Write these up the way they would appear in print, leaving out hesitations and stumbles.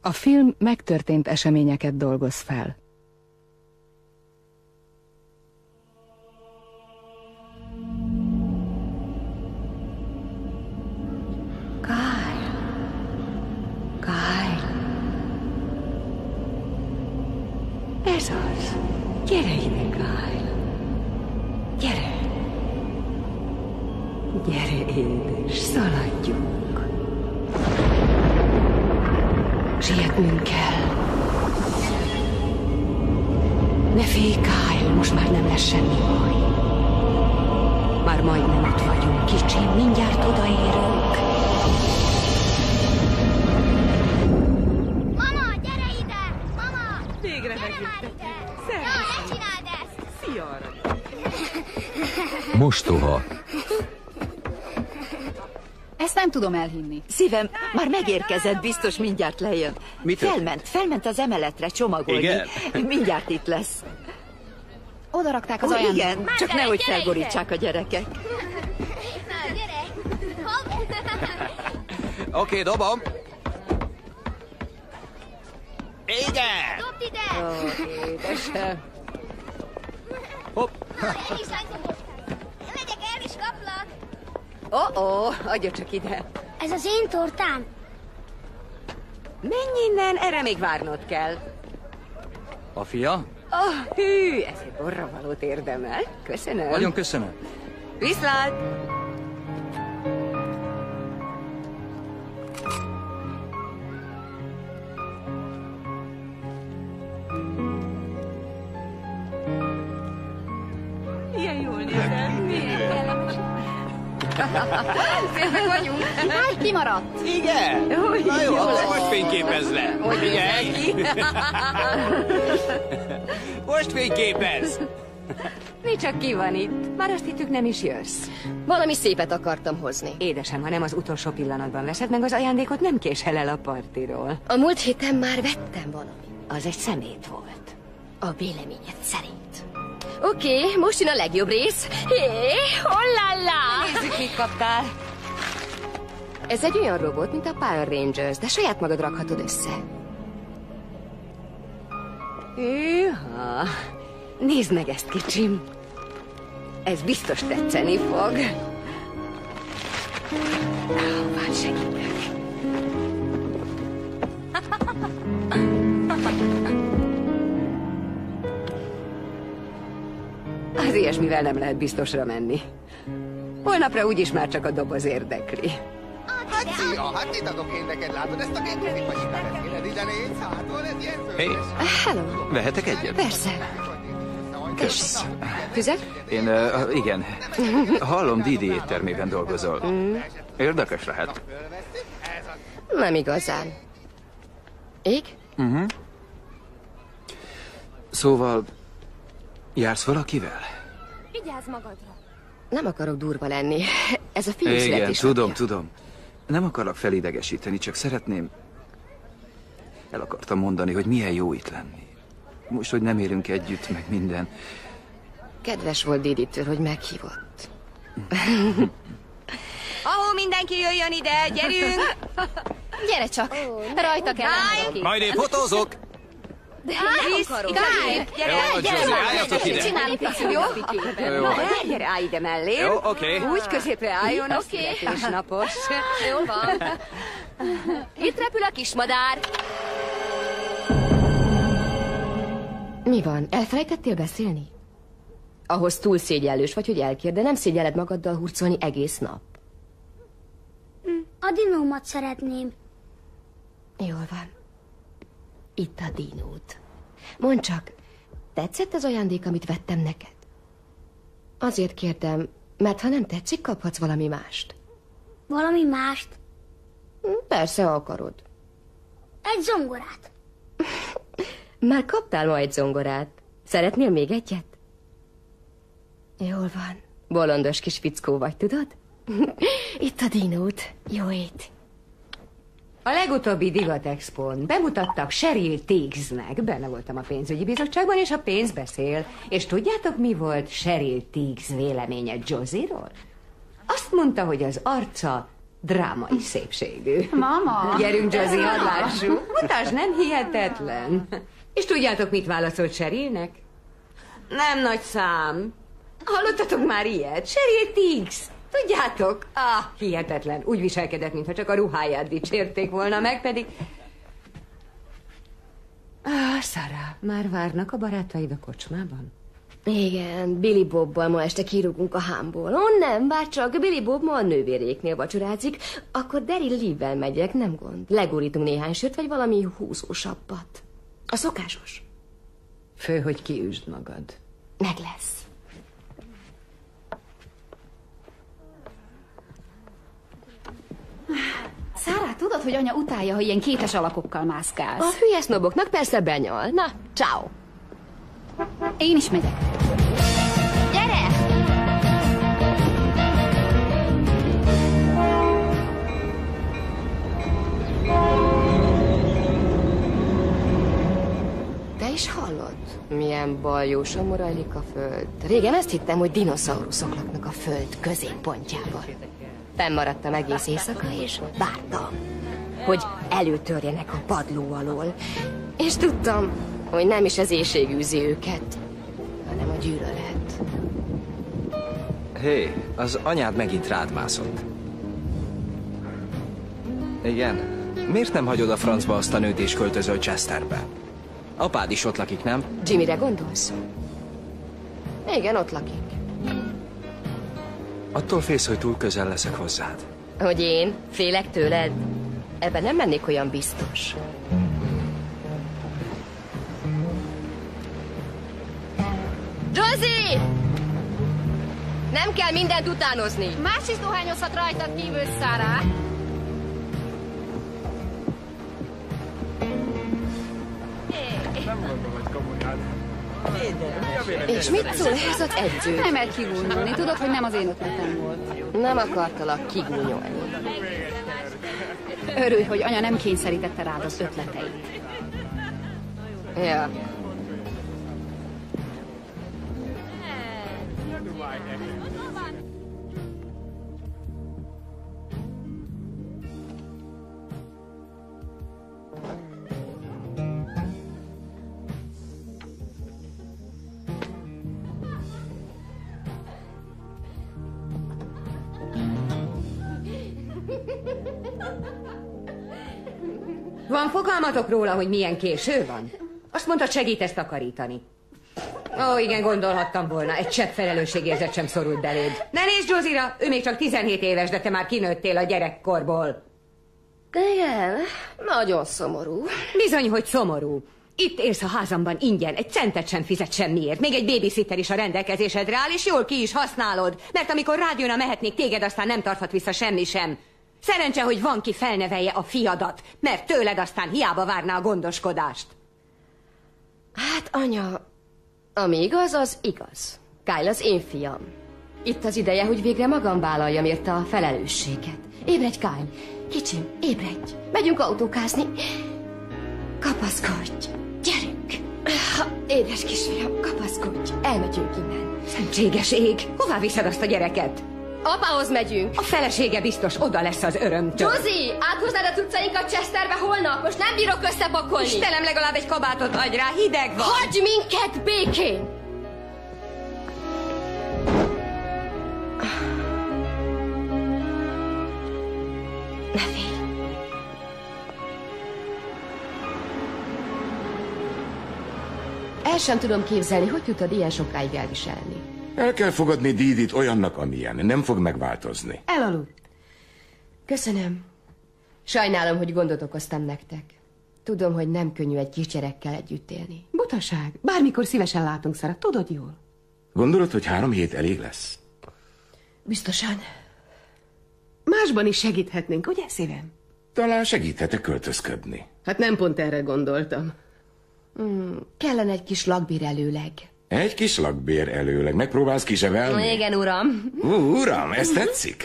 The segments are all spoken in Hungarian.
A film megtörtént eseményeket dolgoz fel. Kyle. Ez az. Gyere ide, Kyle. Gyere. Gyere, édes, szaladjunk. Sietnünk kell. Ne félj, Kyle, most már nem lesz semmi baj. Már majdnem ott vagyunk, kicsim, mindjárt odaérünk. Mama, gyere ide! Mama! Végre megjöttek. Szervusz! Ne csináld ezt! Szia, arany! Mostoha. Ezt nem tudom elhinni. Szívem, már megérkezett, biztos mindjárt lejön. Felment az emeletre csomagolni. Igen? Mindjárt itt lesz. Oda rakták az ajándékot. Igen, csak nehogy felborítsák a gyerekek. Na, gyere! Hopp! Oké, dobom. Igen! Dobd ide! Édesem. Hopp. El is ráncoltam. Megyek, el is kaplak. Adja csak ide. Ez az én tortám. Menj innen, erre még várnod kell. A fia? Hű, ez egy borravalót érdemel. Köszönöm. Nagyon köszönöm. Viszlát! Ilyen jól nézel. Szépek vagyunk. Hány kimaradt? Igen? Na jó, akkor most fényképezz le. Igen? Most fényképezz. Mi csak ki van itt? Már azt hittük, nem is jössz. Valami szépet akartam hozni. Édesem, ha nem az utolsó pillanatban veszed meg az ajándékot, nem késel el a partiról. A múlt héten már vettem valami. Az egy szemét volt. A véleményed szerint. Oké, most jön a legjobb rész. Hé, hollala! Nézzük, mit kaptál. Ez egy olyan robot, mint a Power Rangers, de saját magad rakhatod össze. Hűha! Nézd meg ezt, kicsim. Ez biztos tetszeni fog. Van, segítek. Az ilyesmivel nem lehet biztosra menni. Holnapra úgyis már csak a doboz érdekli. Hát szia, hát mit adok én neked, látod ezt a kétkezik macskát, ezt kéne ide néz, hátul, ez ilyen Hé, Hello. vehetek egyet? Persze. Kösz. Tüzek? Én, igen. Hallom, Didi éttermében dolgozol. Érdekes lehet. Nem igazán. Ég? Szóval, jársz valakivel? Vigyázz magadra. Nem akarok durva lenni. Ez a fiú Igen, születésnapja. tudom. Nem akarlak felidegesíteni, csak szeretném... El akartam mondani, hogy milyen jó itt lenni. Most, hogy nem érünk együtt, meg minden. Kedves volt Diditől, hogy meghívott. Ahó, mindenki jöjjön ide, gyerünk! Gyere csak, rajta kell lenni. Majd én fotózok! Gyere, Jó, Josie, álljatok ide! Csinálunk egy jó? Jó. Gyere, állj ide mellém. Jó, oké. Úgy középre álljon, a születésnapos. Jó van. Itt repül a kismadár. Mi van? Elfelejtettél beszélni? Ahhoz túl szégyellős vagy, hogy elkér, de nem szégyelled magaddal hurcolni egész nap. A dinómat szeretném. Jól van. Itt a dinód. Mondd csak, tetszett az ajándék, amit vettem neked? Azért kértem, mert ha nem tetszik, kaphatsz valami mást. Valami mást? Persze, ha akarod. Egy zongorát. Már kaptál ma egy zongorát. Szeretnél még egyet? Jól van. Bolondos kis fickó vagy, tudod? Itt a dinód. Jó ét. A legutóbbi Divat Expón bemutattak Sheryl Teaguesnek. Benne voltam a pénzügyi bizottságban, és a pénz beszél. És tudjátok, mi volt Sheryl Teagues véleménye Josie-ról? Azt mondta, hogy az arca drámai szépségű. Mama! Gyerünk, Josie, hadd lássuk. Mutasd, nem hihetetlen. És tudjátok, mit válaszolt Cherylnek? Nem nagy szám. Hallottatok már ilyet? Cheryl Tiggs. Tudjátok? Hihetetlen. Úgy viselkedett, mintha csak a ruháját dicsérték volna meg, pedig... Sarah, már várnak a barátaid a kocsmában? Igen, Billy Bobbal ma este kirúgunk a hámból. Nem, bár csak Billy Bob ma a nővéréknél vacsorázik, akkor Daryl Lee-vel megyek, nem gond. Legurítunk néhány sört, vagy valami húzósabbat. A szokásos. Fő, hogy kiüsd magad. Meg lesz. Szára, tudod, hogy anya utálja, ha ilyen kétes alakokkal mászkálsz? A hülye sznoboknak persze benyal. Na, ciao. Én is megyek. Gyere! Te is hallod? Milyen baljósan morajlik a föld. Régen ezt hittem, hogy dinoszauruszok laknak a föld középpontjában. Fennmaradtam egész éjszaka, és vártam, hogy előtörjenek a padló alól. És tudtam, hogy nem is az éhség űzi őket, hanem a gyűlölet. Hé, az anyád megint rád mászott. Igen? Miért nem hagyod a francba azt a nőt és költözöl Chesterbe? Apád is ott lakik, nem? Jimmyre gondolsz? Igen, ott lakik. Attól félsz, hogy túl közel leszek hozzád. Hogy én? Félek tőled? Ebben nem lennék olyan biztos. Josie! Nem kell mindent utánozni. Más is dohányozhat rajtad kívül, Szára. És mit szól ehhez az edző? Nem el kigúnyolni. Tudod, hogy nem az én ötletem volt. Nem akartalak kigúnyolni. Örülj, hogy anya nem kényszerítette rád az ötleteit. Ja. Van fogalmatok róla, hogy milyen késő van? Azt mondta, segítesz takarítani. Ó, igen, gondolhattam volna. Egy csepp felelősségérzet sem szorult beléd. Ne nézd Josie-ra, ő még csak 17 éves, de te már kinőttél a gyerekkorból. Igen, nagyon szomorú. Bizony, hogy szomorú. Itt élsz a házamban ingyen, egy centet sem fizet semmiért. Még egy babysitter is a rendelkezésedre áll, és jól ki is használod. Mert amikor rád jön a mehetnék, téged aztán nem tarthat vissza semmi sem. Szerencse, hogy van, ki felnevelje a fiadat, mert tőled aztán hiába várná a gondoskodást. Hát, anya, ami igaz, az igaz. Kyle az én fiam. Itt az ideje, hogy végre magam vállaljam érte a felelősséget. Ébredj, Kyle! Kicsim, ébredj! Megyünk autókázni. Kapaszkodj! Gyerünk! Édes kisfiam, kapaszkodj! Elmegyünk innen. Szentséges ég! Hová viszed azt a gyereket? Apához megyünk. A felesége biztos oda lesz az örömtől. Josie, áthoznád a cuccainkat Chesterbe holnap? Most nem bírok összepakolni. Istenem, legalább egy kabátot adj rá, hideg van. Hagyj minket békén! Ne félj. El sem tudom képzelni, hogy tudod ilyen sokáig elviselni. El kell fogadni Didit olyannak, amilyen. Nem fog megváltozni. Elaludt. Köszönöm. Sajnálom, hogy gondot okoztam nektek. Tudom, hogy nem könnyű egy kisgyerekkel együtt élni. Butaság. Bármikor szívesen látunk, Sarah. Tudod jól. Gondolod, hogy 3 hét elég lesz? Biztosan. Másban is segíthetnénk, ugye, szívem? Talán segíthetek költözködni. Hát nem pont erre gondoltam. Kellene egy kis lakbér előleg. Egy kis lakbér előleg. Megpróbálsz kisevelni? Igen, uram. Uram, ez tetszik?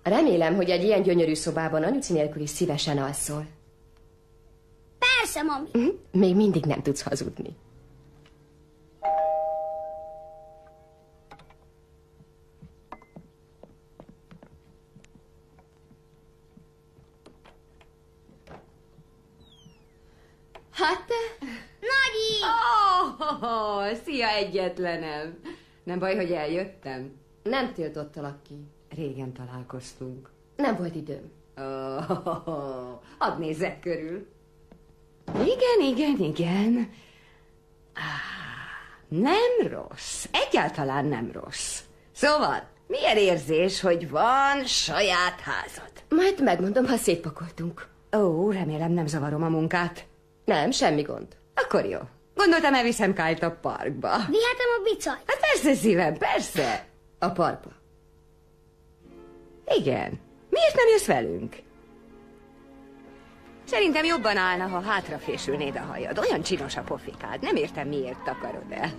Remélem, hogy egy ilyen gyönyörű szobában anyuci nélkül is szívesen alszol. Persze, mami. Még mindig nem tudsz hazudni. Hát te? Nagyi! Szia, egyetlenem. Nem baj, hogy eljöttem? Nem tiltottalak ki. Régen találkoztunk. Nem volt időm. Hadd nézzek körül. Igen. Nem rossz. Egyáltalán nem rossz. Szóval, milyen érzés, hogy van saját házad? Majd megmondom, ha szétpakoltunk. Remélem nem zavarom a munkát. Nem, semmi gond. Akkor jó. Gondoltam, elviszem Kyle-t a parkba. Vihetem a bicajt? Hát persze, szívem, persze. A parkba. Igen. Miért nem jössz velünk? Szerintem jobban állna, ha hátrafésülnéd a hajad. Olyan csinos a pofikád. Nem értem, miért takarod el.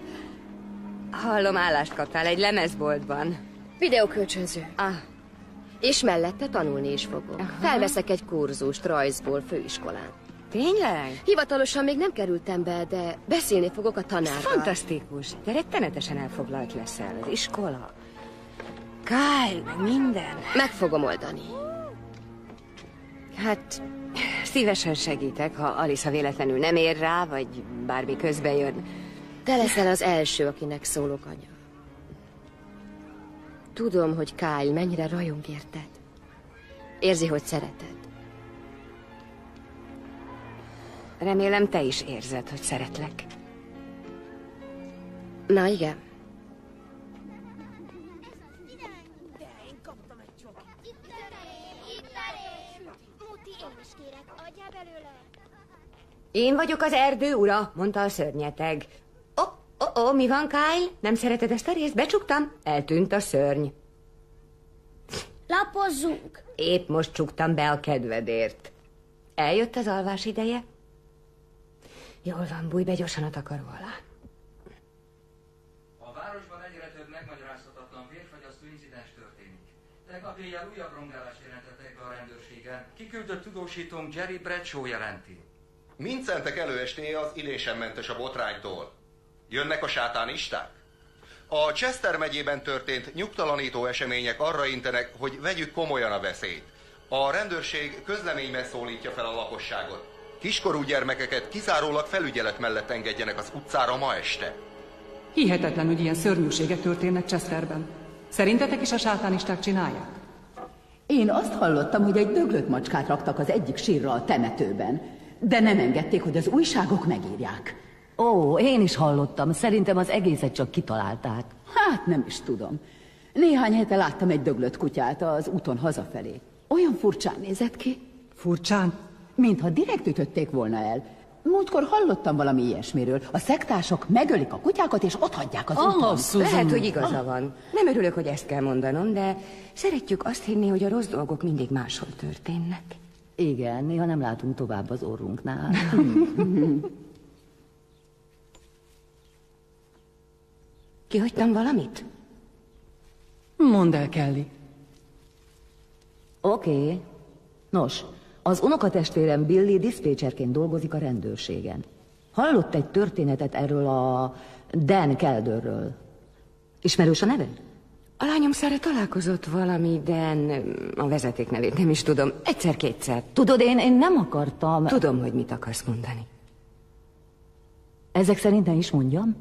Hallom, állást kaptál egy lemezboltban. Videókölcsönző. És mellette tanulni is fogok. Aha. Felveszek egy kurzust rajzból főiskolán. Tényleg? Hivatalosan még nem kerültem be, de beszélni fogok a tanárral. Fantasztikus. De rettenetesen elfoglalt leszel. Az iskola. Kyle, meg minden. Meg fogom oldani. Hát, szívesen segítek, ha Alisa véletlenül nem ér rá, vagy bármi közbe jön. Te leszel az első, akinek szólok, anya. Tudom, hogy Kyle mennyire rajong érted. Érzi, hogy szereted. Remélem, te is érzed, hogy szeretlek. Na igen. Én vagyok az erdő ura, mondta a szörnyeteg. Mi van, Kyle? Nem szereted ezt a részt? Becsuktam? Eltűnt a szörny. Lapozzunk! Épp most csuktam be a kedvedért. Eljött az alvás ideje? Jól van, bújj be gyorsan a takaró alá. A városban egyre több megmagyarázhatatlan vérfagyasztó incidens történik. Tegnap éjjel újabb rongálást jelentettek be a rendőrségen. Kiküldött tudósítónk Jerry Bradshaw jelenti. Mincentek előestéje az idén mentes a botránytól. Jönnek a sátánisták? A Chester megyében történt nyugtalanító események arra intenek, hogy vegyük komolyan a veszélyt. A rendőrség közleményben szólítja fel a lakosságot. Kiskorú gyermekeket kizárólag felügyelet mellett engedjenek az utcára ma este. Hihetetlen, hogy ilyen szörnyűségek történnek Chesterben. Szerintetek is a sátánisták csinálják? Én azt hallottam, hogy egy döglött macskát raktak az egyik sírra a temetőben, de nem engedték, hogy az újságok megírják. Én is hallottam. Szerintem az egészet csak kitalálták. Hát nem is tudom. Néhány hete láttam egy döglött kutyát az úton hazafelé. Olyan furcsán nézett ki. Furcsán? Mintha direkt ütötték volna el. Múltkor hallottam valami ilyesmiről. A szektások megölik a kutyákat, és otthagyják az úton. Lehet, hogy igaza van. Nem örülök, hogy ezt kell mondanom, de szeretjük azt hinni, hogy a rossz dolgok mindig máshol történnek. Igen, néha nem látunk tovább az orrunknál. Kihagytam valamit? Mondd el, Kelly. Oké. Nos, az unokatestvérem Billy diszpécserként dolgozik a rendőrségen. Hallott egy történetet erről a Dan Kelderről. Ismerős a neved? A lányom Szára találkozott valami, de a vezeték nevét nem is tudom. Egyszer-kétszer. Tudod, én nem akartam... Tudom, hogy mit akarsz mondani. Ezek szerint ne is mondjam?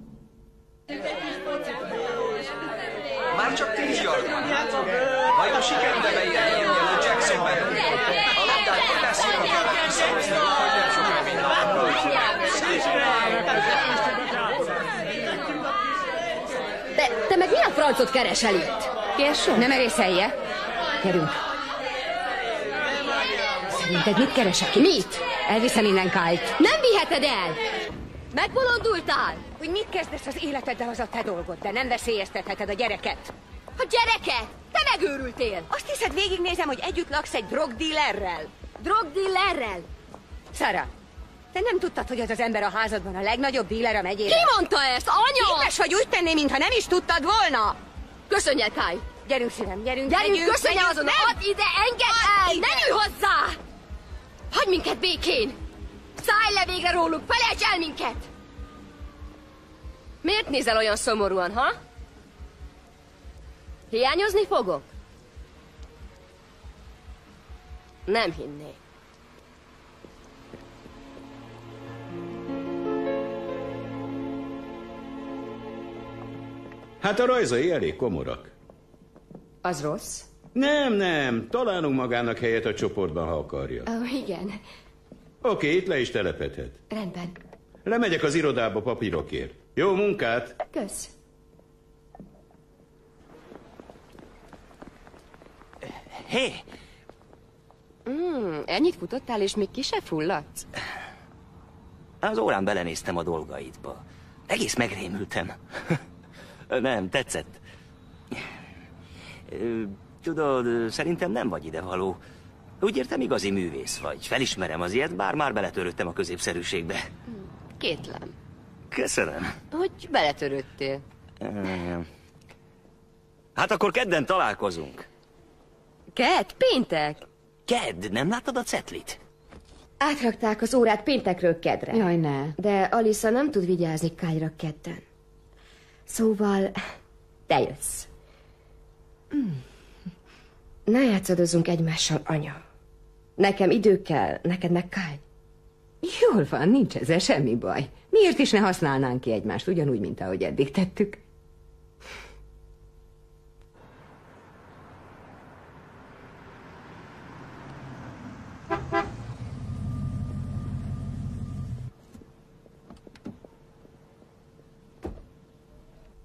Már csak 10 yard van. Vajon sikerül-e beírni a Jacksonben? A labdákon messzire kell kiszorozni, hogy nem soká De te meg milyen francot keresel itt? Kérsó? Nem merészelje? Gyerünk. Szerinted mit keresek itt? Mit? Elviszem innen Kyle-t. Nem viheted el! Megbolondultál? Hogy mit kezdesz az életeddel, az a te dolgod, de nem veszélyeztetheted a gyereket. A gyereket? Te megőrültél! Azt hiszed, végignézem, hogy együtt laksz egy drogdillerrel? Drogdillerrel? Sara, te nem tudtad, hogy az az ember a házadban a legnagyobb díler a megyében? Ki mondta ezt? Anya! Képes, hogy úgy tenném, mintha nem is tudtad volna? Köszönj el, Kyle! Gyerünk, szívem, gyerünk, Gyerünk, köszönj el azon! Add ide, engedd el! ide. Ne nyújj hozzá! Hagyj minket békén! Szállj le végre róluk, felejts el minket! Miért nézel olyan szomorúan, ha? Hiányozni fogok? Nem hinnék. Hát a rajzai elég komorak. Az rossz? Nem, találunk magának helyet a csoportban, ha akarja. Igen. Oké, itt le is telepedhet. Rendben. Lemegyek az irodába papírokért. Jó munkát! Kösz. Hé! Ennyit futottál, és még ki se fulladsz? Az órán belenéztem a dolgaidba. Egész megrémültem. Nem, tetszett. Tudod, szerintem nem vagy idevaló. Úgy értem, igazi művész vagy. Felismerem az ilyet, bár már beletörődtem a középszerűségbe. Kétlem. Köszönöm. Hogy beletörődtél? Hát akkor kedden találkozunk. Kedd? Péntek? Kedd, nem láttad a cetlit? Átrakták az órát péntekről kedre. Jaj, ne. De Alisa nem tud vigyázni Kyle-ra kedden. Szóval te jössz. Ne játszadozzunk egymással, anya. Nekem idő kell, neked meg Kyle. Jól van, nincs ezzel semmi baj. Miért is ne használnánk ki egymást, ugyanúgy, mint ahogy eddig tettük?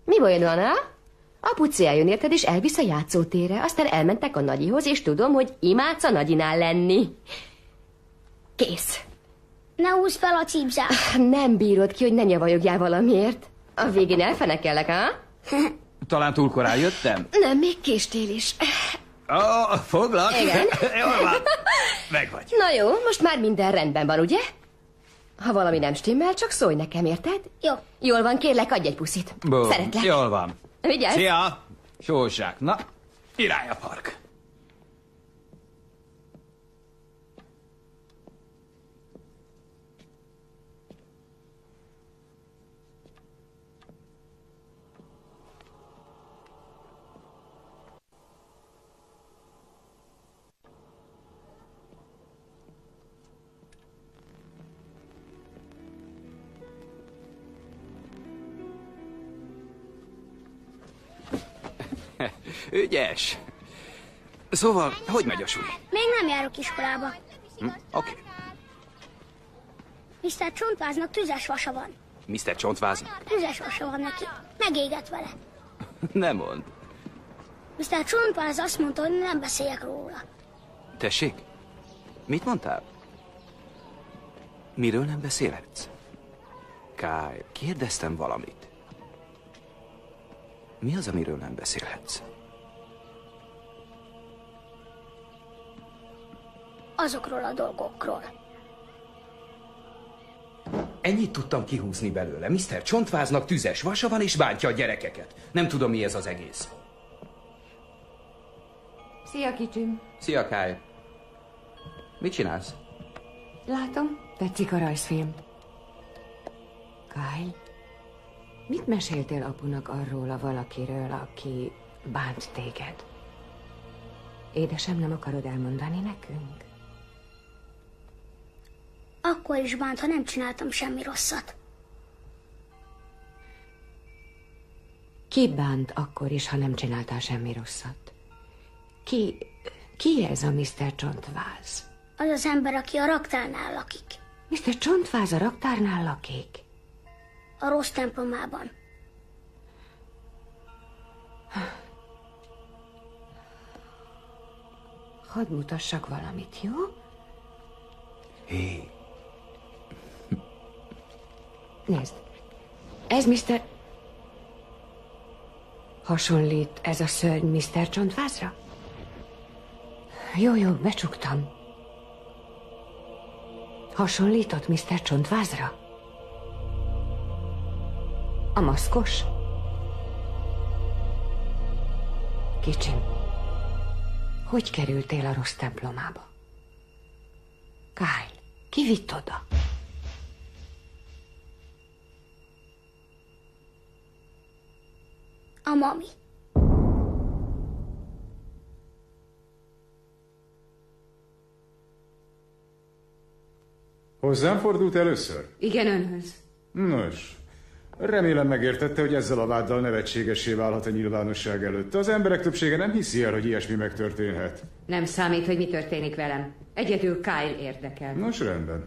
Mi bajod van, á? Apuci eljön érted, és elvisz a játszótérre. Aztán elmentek a nagyihoz, és tudom, hogy imádsz a nagyinál lenni. Kész. Ne húzd fel a cipzát. Nem bírod ki, hogy ne nyavajogjál valamiért. A végén elfenekelek, á? Talán túl korán jöttem? Nem, még késtél is. Foglak? Igen. Jól van. Meg vagy. Na jó, most már minden rendben van, ugye? Ha valami nem stimmel, csak szólj nekem, érted? Jó. Jól van, kérlek, adj egy puszit. Bum. Szeretlek. Jól van. Vigyázz. Szia! Sósák. Na, irány a park. Ügyes. Szóval, hogy megy a suli? Még nem járok iskolába. Oké. Mr. Csontváznak tüzes vasa van. Mr. Csontváz? Tüzes vasa van neki. Megégett vele. Nem mond. Mr. Csontváz azt mondta, hogy nem beszéljek róla. Tessék? Mit mondtál? Miről nem beszélhetsz? Kyle, kérdeztem valamit. Mi az, amiről nem beszélhetsz? Azokról a dolgokról. Ennyit tudtam kihúzni belőle. Mr. Csontváznak tüzes vasa van, és bántja a gyerekeket. Nem tudom, mi ez az egész. Szia, kicsim. Szia, Kyle. Mit csinálsz? Látom, tetszik a rajzfilm. Kyle, mit meséltél apunak arról a valakiről, aki bánt téged? Édesem, nem akarod elmondani nekünk? Akkor is bánt, ha nem csináltam semmi rosszat. Ki bánt akkor is, ha nem csináltál semmi rosszat? Ki ez a Mr. Csontváz? Az az ember, aki a raktárnál lakik. Mr. Csontváz a raktárnál lakik? A rossz templomában. Hadd mutassak valamit, jó? Hé. Nézd, ez Mr. Hasonlít ez a szörny Mr. Csontvázra? Jó, becsuktam. Hasonlított Mr. Csontvázra? A maszkos? Kicsim, hogy kerültél a rossz templomába? Kyle, ki vitt oda? A mami. Hozzám fordult először? Igen, önhöz. Nos, Remélem megértette, hogy ezzel a váddal nevetségessé válhat a nyilvánosság előtt. Az emberek többsége nem hiszi el, hogy ilyesmi megtörténhet. Nem számít, hogy mi történik velem. Egyedül Kyle érdekel. Nos, rendben.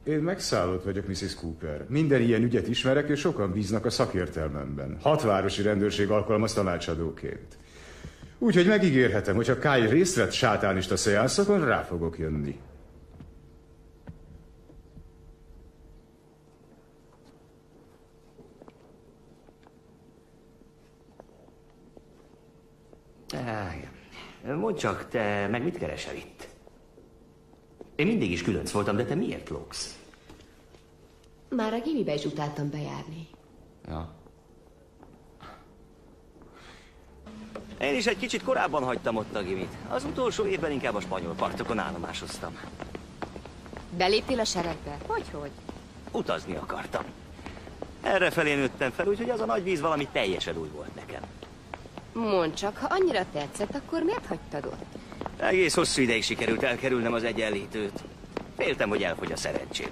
Én megszállott vagyok, Mrs. Cooper. Minden ilyen ügyet ismerek, és sokan bíznak a szakértelmemben. 6 városi rendőrség alkalmaz tanácsadóként. Úgyhogy megígérhetem, hogy ha Kyle részt vett sátánista szeánszokon, rá fogok jönni. Mondd csak, te meg mit keresel itt? Én mindig is különc voltam, de te miért lógsz? Már a gimibe is utáltam bejárni. Ja. Én is egy kicsit korábban hagytam ott a gimit. Az utolsó évben inkább a spanyol partokon állomásoztam. Beléptél a seregbe? Hogyhogy? Utazni akartam. Errefelé nőttem fel, úgyhogy az a nagy víz valami teljesen új volt nekem. Mondd csak, ha annyira tetszett, akkor miért hagytad ott? Egész hosszú ideig sikerült elkerülnem az egyenlítőt. Féltem, hogy elfogy a szerencsém.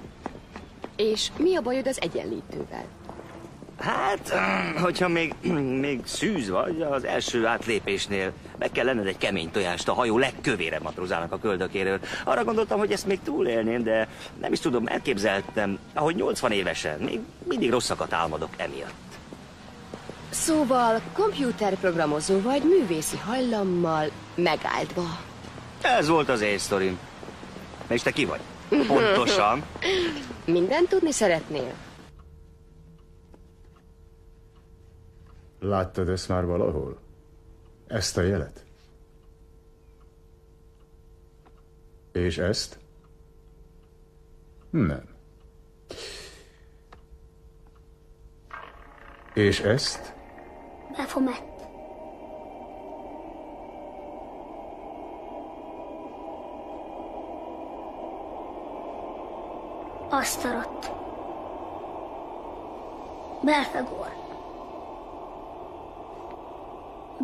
És mi a bajod az egyenlítővel? Hát, hogyha még szűz vagy, az első átlépésnél meg kell lenned egy kemény tojást a hajó legkövérebb matrózának a köldökéről. Arra gondoltam, hogy ezt még túlélném, de nem is tudom, elképzeltem, ahogy 80 évesen még mindig rosszakat álmodok emiatt. Szóval komputerprogramozó vagy művészi hajlammal megáldva. Ez volt az én sztorim. És te ki vagy? Pontosan. Mindent tudni szeretnél? Láttad ezt már valahol? Ezt a jelet? És ezt? Nem. És ezt? Befomett. Asztarott. Belfegor.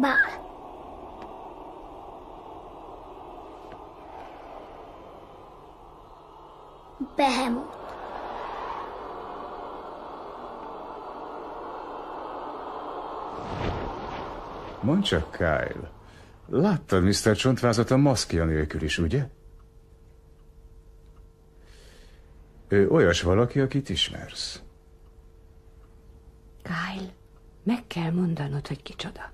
Bál. Behemoth. Mondd csak, Kyle. Láttad Mr. Csontvázat a maszkja nélkül is, ugye? Ő olyas valaki, akit ismersz. Kyle, meg kell mondanod, hogy kicsoda.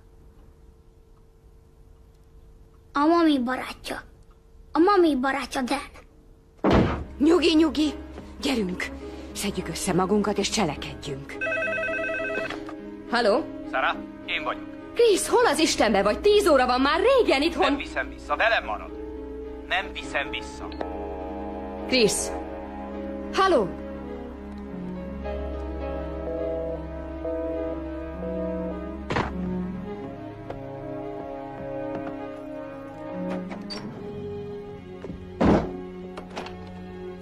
A mami barátja. A mami barátja Dan. Nyugi, nyugi! Gyerünk! Szedjük össze magunkat és cselekedjünk. Halló? Sarah, én vagyok. Chris, hol az Istenbe vagy? 10 óra van, már régen itthon. Nem viszem vissza, velem marad. Nem viszem vissza. Chris! Halló?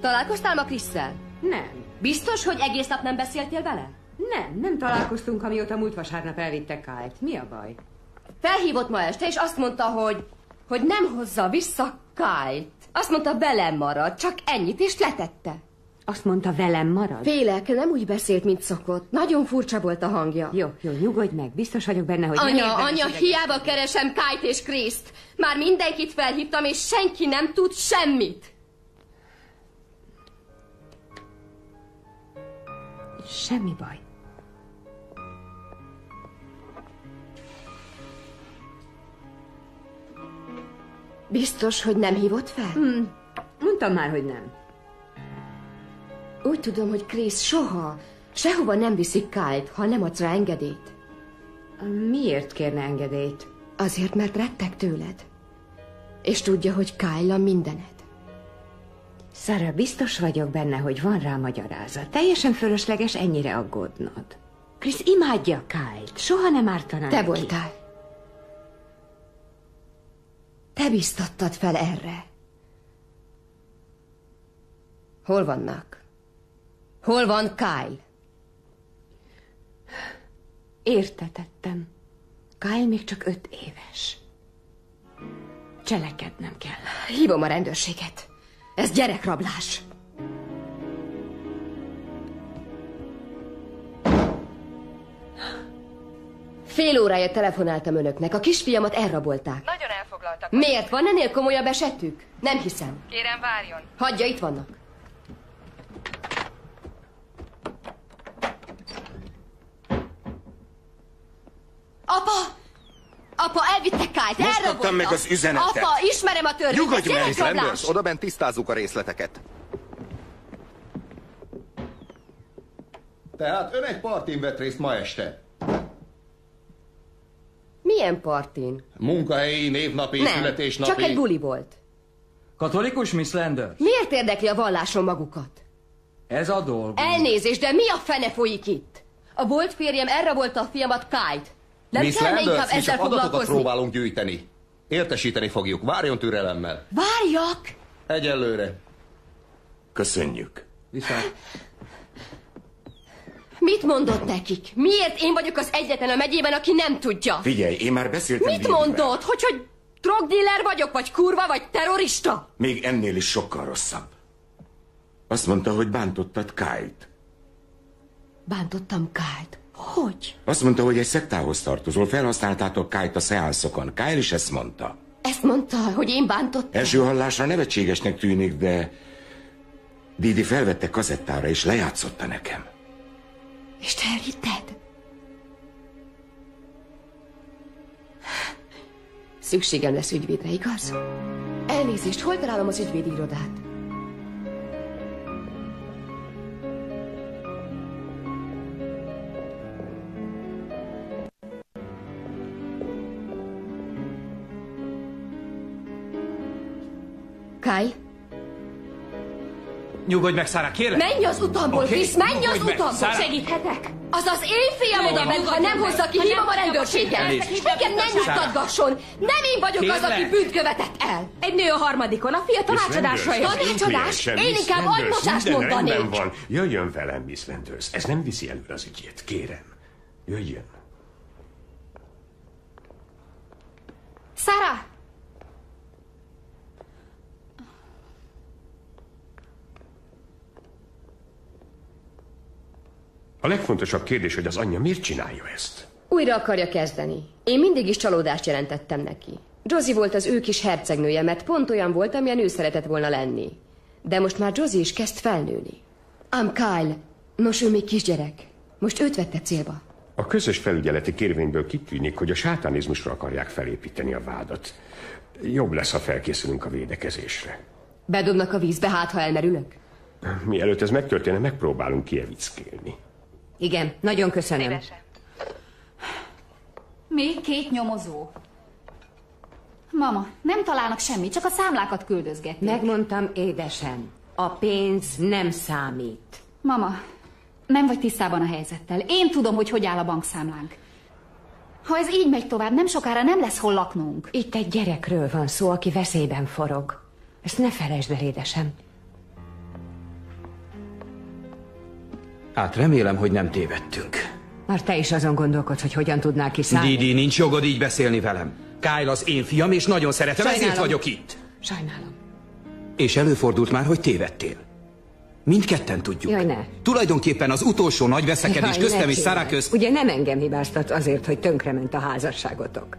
Találkoztál ma Krisszel? Nem. Biztos, hogy egész nap nem beszéltél vele? Nem találkoztunk, amióta múlt vasárnap elvitte Kyle-t. Mi a baj? Felhívott ma este, és azt mondta, hogy nem hozza vissza Kyle-t. Azt mondta, velem marad, csak ennyit, és letette. Azt mondta, velem marad? Félek, nem úgy beszélt, mint szokott. Nagyon furcsa volt a hangja. Jó, nyugodj meg. Biztos vagyok benne, hogy... Anya, hiába keresem Kyle-t és Christ. Már mindenkit felhívtam, és senki nem tud semmit. Semmi baj. Biztos, hogy nem hívott fel? Mondtam már, hogy nem. Úgy tudom, hogy Chris sehova nem viszik Kyle-t, ha nem adsz rá engedélyt. Miért kérne engedélyt? Azért, mert rettek tőled. És tudja, hogy Kyle a mindened. Sarah, biztos vagyok benne, hogy van rá magyarázat. Teljesen fölösleges ennyire aggódnod. Chris imádja Kyle-t, soha nem ártaná Te neki. voltál. Te biztattad fel erre. Hol vannak? Hol van Kyle? Értetettem. Kyle még csak 5 éves. Cselekednem kell. Hívom a rendőrséget. Ez gyerekrablás. Fél órája telefonáltam önöknek. A kisfiamat elrabolták. Nagyon elfoglaltak. Miért? Van ennél komolyabb esetük? Nem hiszem. Kérem, várjon. Hagyja, itt vannak. Apa! Apa, elvittek Kyle-t, Most kaptam meg az üzenetet. Apa, ismerem a törvényt. Nyugodj meg, Miss Landers, oda bent tisztázzuk a részleteket. Tehát ön egy partin vett részt ma este? Milyen partin? Munkahelyi, névnapi, Nem, születésnapi... csak egy buli volt. Katolikus, Miss Landers? Miért érdekli a valláson magukat? Ez a dolgunk. Elnézést, de mi a fene folyik itt? A volt férjem elrabolta a fiamat, Kyle-t. Nem Miss kellene Landers, inkább mi ezzel csak adatokat foglalkozni? próbálunk gyűjteni. Értesíteni fogjuk. Várjon türelemmel. Várjak! Egyelőre. Köszönjük. Viszont. Mit mondott nekik? Miért én vagyok az egyetlen a megyében, aki nem tudja? Figyelj, én már beszéltem Mit Didi-vel. mondott? Hogy drogdíler vagyok, vagy kurva, vagy terrorista? Még ennél is sokkal rosszabb. Azt mondta, hogy bántottad Kyle-t. Bántottam Kyle-t. Hogy? Azt mondta, hogy egy szektához tartozol, felhasználtátok Kyle-t a szeánszokon. Kyle is ezt mondta. Ezt mondta, hogy én bántottam? Első hallásra nevetségesnek tűnik, de Didi felvette kazettára és lejátszotta nekem. És te elhitted? Szükségem lesz ügyvédre, igaz? Elnézést, hol találom az ügyvédi irodát? Kai? Nyugodj meg, Sarah, kérlek! Menj az utamból, Oké, Chris, menj az nyugodj meg, utamból! Sarah. Segíthetek? Az az én fiam oda ment, ha nem hozza ki, hívom a rendőrséget! Elnézést. Engem nem nyugtatgasson! Nem én vagyok az, aki Kérlek. bűnt követett el! Egy nő a harmadikon, a fia tanácsadásra jön. Tanácsadás? Én inkább agymocsást mondanék! Rendben van. Jöjjön velem, Miss Landers. Ez nem viszi előre az ügyét, kérem. Jöjjön. Sarah! A legfontosabb kérdés, hogy az anyja miért csinálja ezt? Újra akarja kezdeni. Én mindig is csalódást jelentettem neki. Josie volt az ő kis hercegnője, mert pont olyan volt, amilyen ő szeretett volna lenni. De most már Josie is kezd felnőni. Ám Kyle, nos ő még kisgyerek. Most őt vette célba. A közös felügyeleti kérvényből kitűnik, hogy a sátánizmusra akarják felépíteni a vádat. Jobb lesz, ha felkészülünk a védekezésre. Bedobnak a vízbe, hát ha elmerülök? Mielőtt ez megtörténne, megpróbálunk kievickélni. Igen, nagyon köszönöm. Még 2 nyomozó. Mama, nem találnak semmit, csak a számlákat küldözgették. Megmondtam, édesem, a pénz nem számít. Mama, nem vagy tisztában a helyzettel. Én tudom, hogy áll a bankszámlánk. Ha ez így megy tovább, nem sokára nem lesz hol laknunk. Itt egy gyerekről van szó, aki veszélyben forog. Ezt ne felejtsd el, édesem. Hát remélem, hogy nem tévedtünk. Már te is azon gondolkodsz, hogy hogyan tudnál kiszállni. Didi, nincs jogod így beszélni velem. Kyle az én fiam, és nagyon szeretem, Sajnálom. ezért vagyok itt. Sajnálom. És előfordult már, hogy tévedtél. Mindketten tudjuk. Jaj, ne. Tulajdonképpen az utolsó nagy veszekedés Jaj, köztem ne és Sarah csinálj. közt... Ugye nem engem hibáztatsz azért, hogy tönkrement a házasságotok.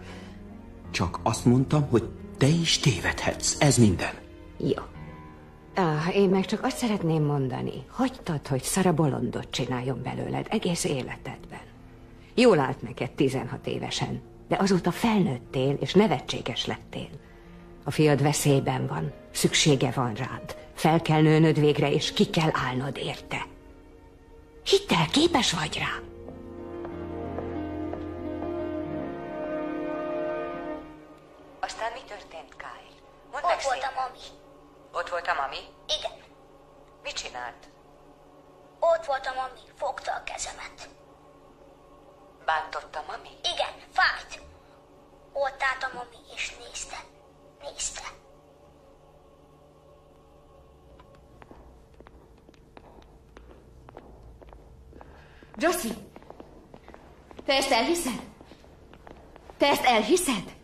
Csak azt mondtam, hogy te is tévedhetsz. Ez minden. Jó. Én meg csak azt szeretném mondani, hagytad, hogy Sarah bolondot csináljon belőled egész életedben. Jól állt neked 16 évesen, de azóta felnőttél és nevetséges lettél. A fiad veszélyben van, szüksége van rád. Fel kell nőnöd végre, és ki kell állnod érte. Hidd el, képes vagy rá. Aztán mi történt, Kyle? Mondd meg Ott volt a szépen. mami. Ott volt a mami? Igen. Mit csinált? Ott volt a mami. Fogta a kezemet. Bántott a mami? Igen, fájt. Ott állt a mami, és nézte. Nézte. Josie! Te ezt elhiszed? Te ezt elhiszed?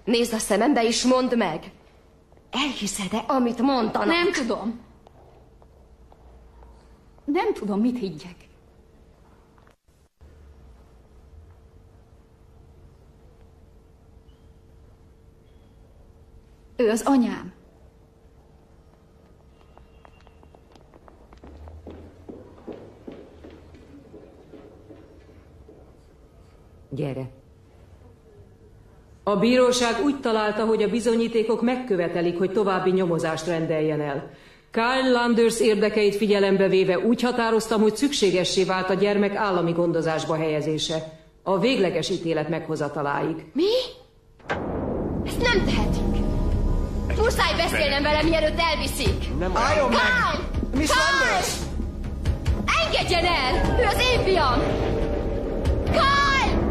Nézd a szemembe és mondd meg. Elhiszed-e, amit mondanak? Nem tudom. Nem tudom, mit higgyek. Ő az anyám. Gyere. A bíróság úgy találta, hogy a bizonyítékok megkövetelik, hogy további nyomozást rendeljen el. Kyle Landers érdekeit figyelembe véve úgy határoztam, hogy szükségessé vált a gyermek állami gondozásba helyezése. A végleges ítélet meghozataláig. Mi? Ezt nem tehetik. Muszáj beszélnem vele, mielőtt elviszik. Nem álljon meg! Miss Landers! Engedjen el! Ő az én fiam! Kyle!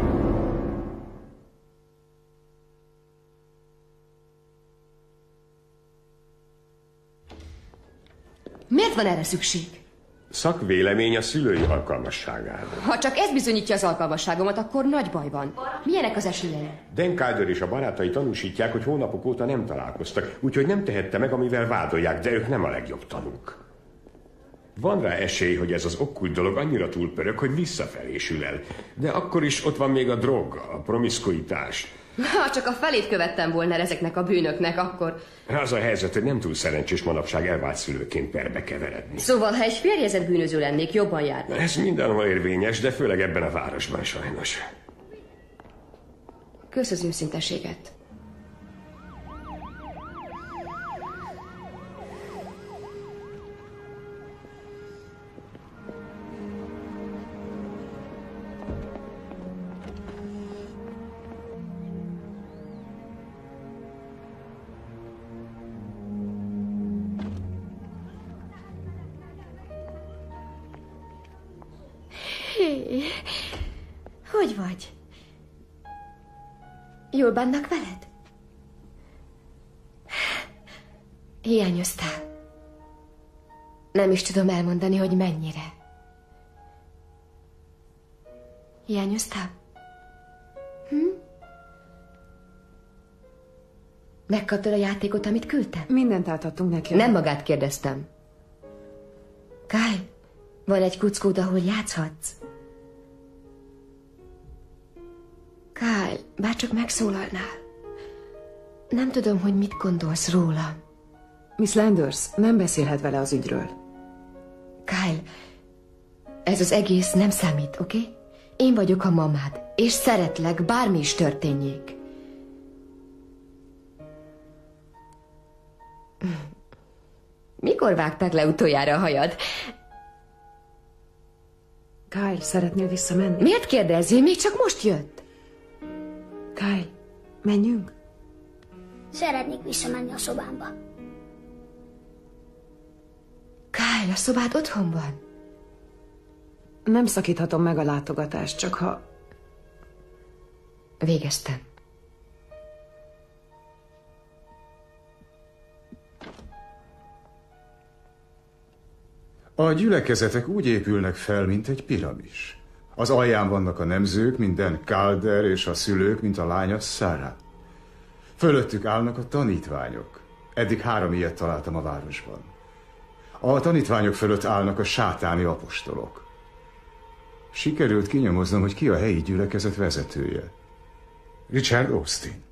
Miért van erre szükség? Szakvélemény a szülői alkalmasságáról. Ha csak ez bizonyítja az alkalmasságomat, akkor nagy baj van. Milyenek az esélyei? Dan Calder és a barátai tanúsítják, hogy hónapok óta nem találkoztak, úgyhogy nem tehette meg, amivel vádolják, de ők nem a legjobb tanúk. Van rá esély, hogy ez az okkult dolog annyira túlpörög, hogy visszafelé sül el. De akkor is ott van még a drog, a promiszkuitás. Ha csak a felét követtem volna ezeknek a bűnöknek, akkor... Az a helyzet, hogy nem túl szerencsés manapság elvált szülőként perbe keveredni. Szóval, ha egy férjezett bűnöző lennék, jobban járnék. Ez mindenhol érvényes, de főleg ebben a városban sajnos. Kösz az őszinteséget. Hé, hogy vagy? Jól bánnak veled? Hiányoztál. Nem is tudom elmondani, hogy mennyire. Hiányoztál? Megkaptad a játékot, amit küldtem? Mindent átadtunk neki. Nem magát kérdeztem. Kyle, van egy kuckód, ahol játszhatsz? Kyle, bárcsak megszólalnál. Nem tudom, hogy mit gondolsz róla. Miss Landers, nem beszélhet vele az ügyről. Kyle, ez az egész nem számít, oké? Okay? Én vagyok a mamád, és szeretlek, bármi is történjék. Mikor vágták le utoljára a hajad? Kyle, szeretnél visszamenni? Miért kérdezi? Még csak most jött. Kyle, menjünk? Szeretnék visszamenni a szobámba. Kyle, a szobád otthon van? Nem szakíthatom meg a látogatást, csak ha... Végeztem. A gyülekezetek úgy épülnek fel, mint egy piramis. Az alján vannak a nemzők, mint Dan Calder, és a szülők, mint a lánya Sarah. Fölöttük állnak a tanítványok. Eddig 3 ilyet találtam a városban. A tanítványok fölött állnak a sátáni apostolok. Sikerült kinyomoznom, hogy ki a helyi gyülekezet vezetője. Richard Austin.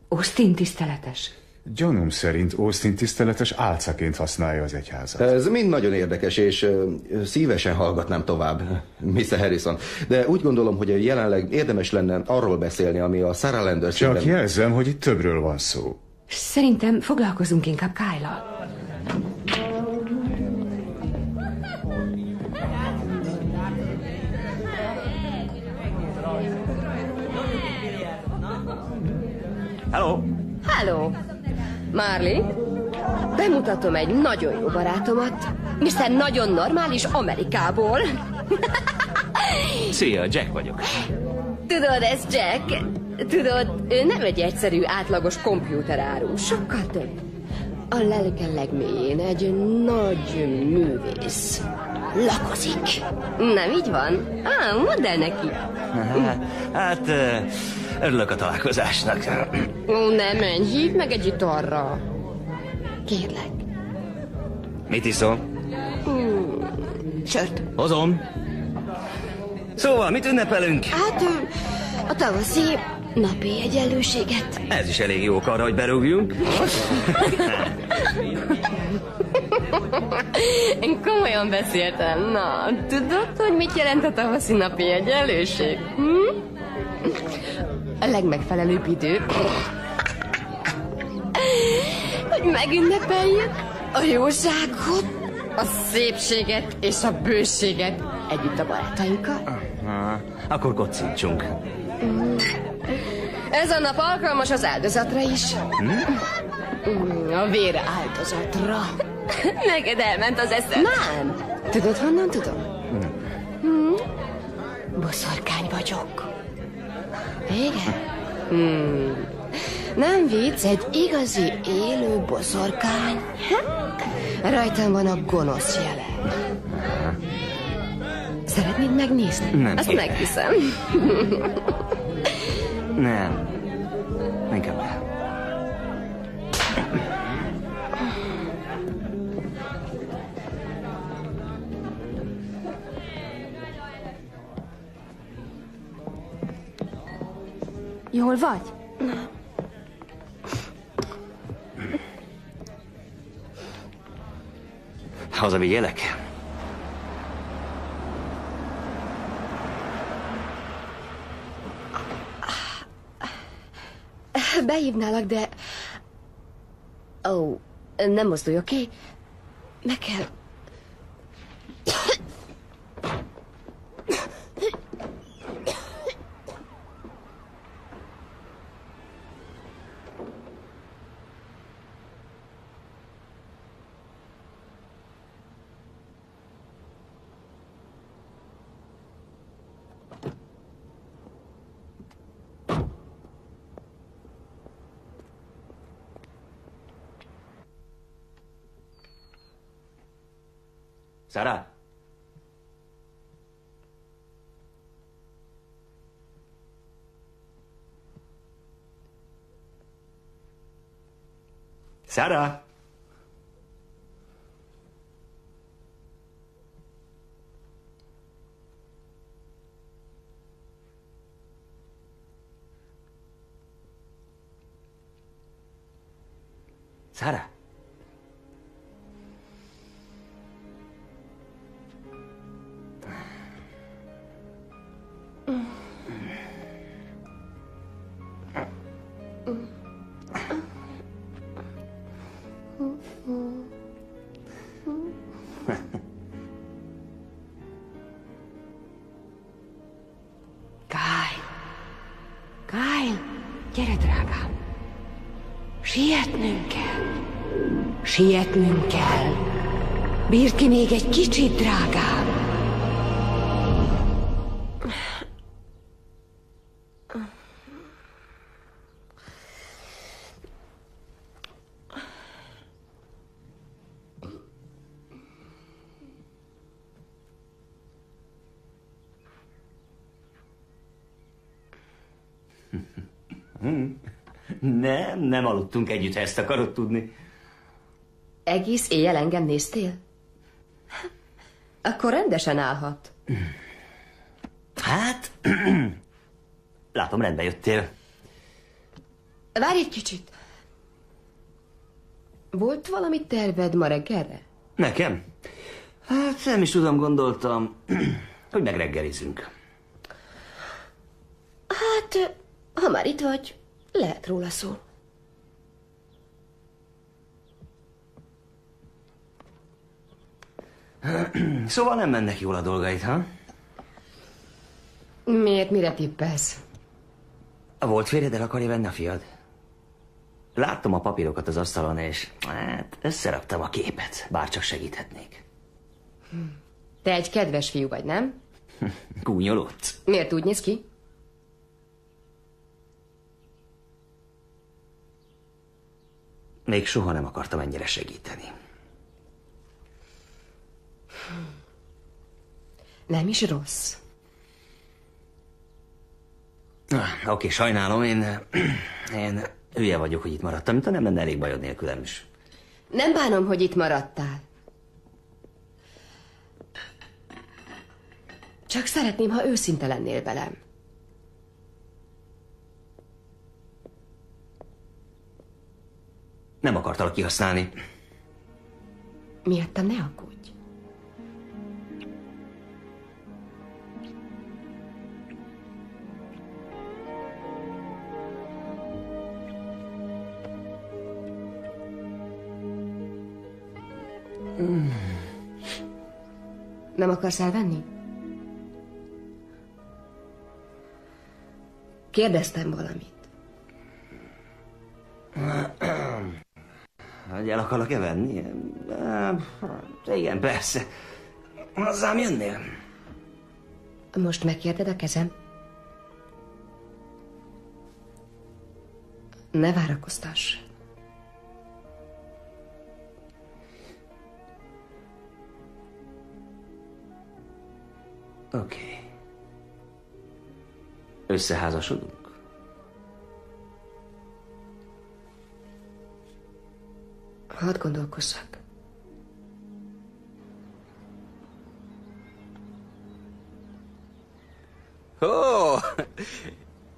Austin tiszteletes. Gyanúm szerint Austin tiszteletes álcaként használja az egyházat. Ez mind nagyon érdekes, és szívesen hallgatnám tovább, Mr. Harrison. De úgy gondolom, hogy jelenleg érdemes lenne arról beszélni, ami a Sarah Landers... Csak jelzem, hogy itt többről van szó. Szerintem foglalkozunk inkább Kyle-al. Hello! Hello! Marley, bemutatom egy nagyon jó barátomat, Mr. Nagyon Normális Amerikából. Szia, Jack vagyok. Tudod, ez Jack. Tudod, ő nem egy egyszerű, átlagos kompjúteráru, sokkal több. A lelke legmélyén egy nagy művész. Lakozik. Nem így van? Mondd el neki. Hát, örülök a találkozásnak. Ó, ne menj, hívd meg egy italra. Kérlek. Mit iszol? Sört. Hozom. Szóval, mit ünnepelünk? Hát, a tavaszi napi egyenlőséget. Ez is elég jó ok arra, hogy berúgjunk. Én komolyan beszéltem. Na, tudod, hogy mit jelent a tavaszi napi egyenlőség? A legmegfelelőbb idő, hogy megünnepeljük a jóságot, a szépséget és a bőséget együtt a barátainkkal. Akkor kocincsunk. Ez a nap alkalmas az áldozatra is. A vér áldozatra. Neked elment az eszed. Nem. Tudod, honnan tudom? Boszorkány vagyok. Igen? Nem vicc, egy igazi élő boszorkány. Rajtam van a gonosz jelen. Szeretnéd megnézni? Nem. Azt meghiszem. Nem. Inkább el. Jól vagy? Hazavigyélek? Behívnálak, de... Ó, nem mozdulj, oké? Meg kell... Sarah? Sarah? Sarah? Kyle, gyere, drágám. Sietnünk kell. Sietnünk kell. Bírd ki még egy kicsit, drágám. Nem aludtunk együtt, ha ezt akarod tudni. Egész éjjel engem néztél? Akkor rendesen állhat. Hát, látom, rendbe jöttél. Várj egy kicsit. Volt valami terved ma reggelre? Nekem? Hát nem is tudom, gondoltam, hogy megreggelizünk. Hát, ha már itt vagy, lehet róla szó. Szóval nem mennek jól a dolgait, ha? Miért, mire tippelsz? A volt férjed el akarja venni a fiad? Láttam a papírokat az asztalon, és hát összeraktam a képet, bárcsak segíthetnék. Te egy kedves fiú vagy, nem? Gúnyolódsz. Miért úgy néz ki? Még soha nem akartam ennyire segíteni. Nem is rossz. Oké, sajnálom, én hülye vagyok, hogy itt maradtam, mintha nem lenne elég bajod nélkülem is. Nem bánom, hogy itt maradtál. Csak szeretném, ha őszinte lennél velem. Nem akartalak kihasználni. Miattam ne aggódj. Nem akarsz elvenni? Kérdeztem valamit. Hogy el akarlak-e venni? Igen, persze. Hozzám jönnél? Most megkérted a kezem? Ne várakoztass. Oké. Összeházasodunk? Hadd gondolkozzak.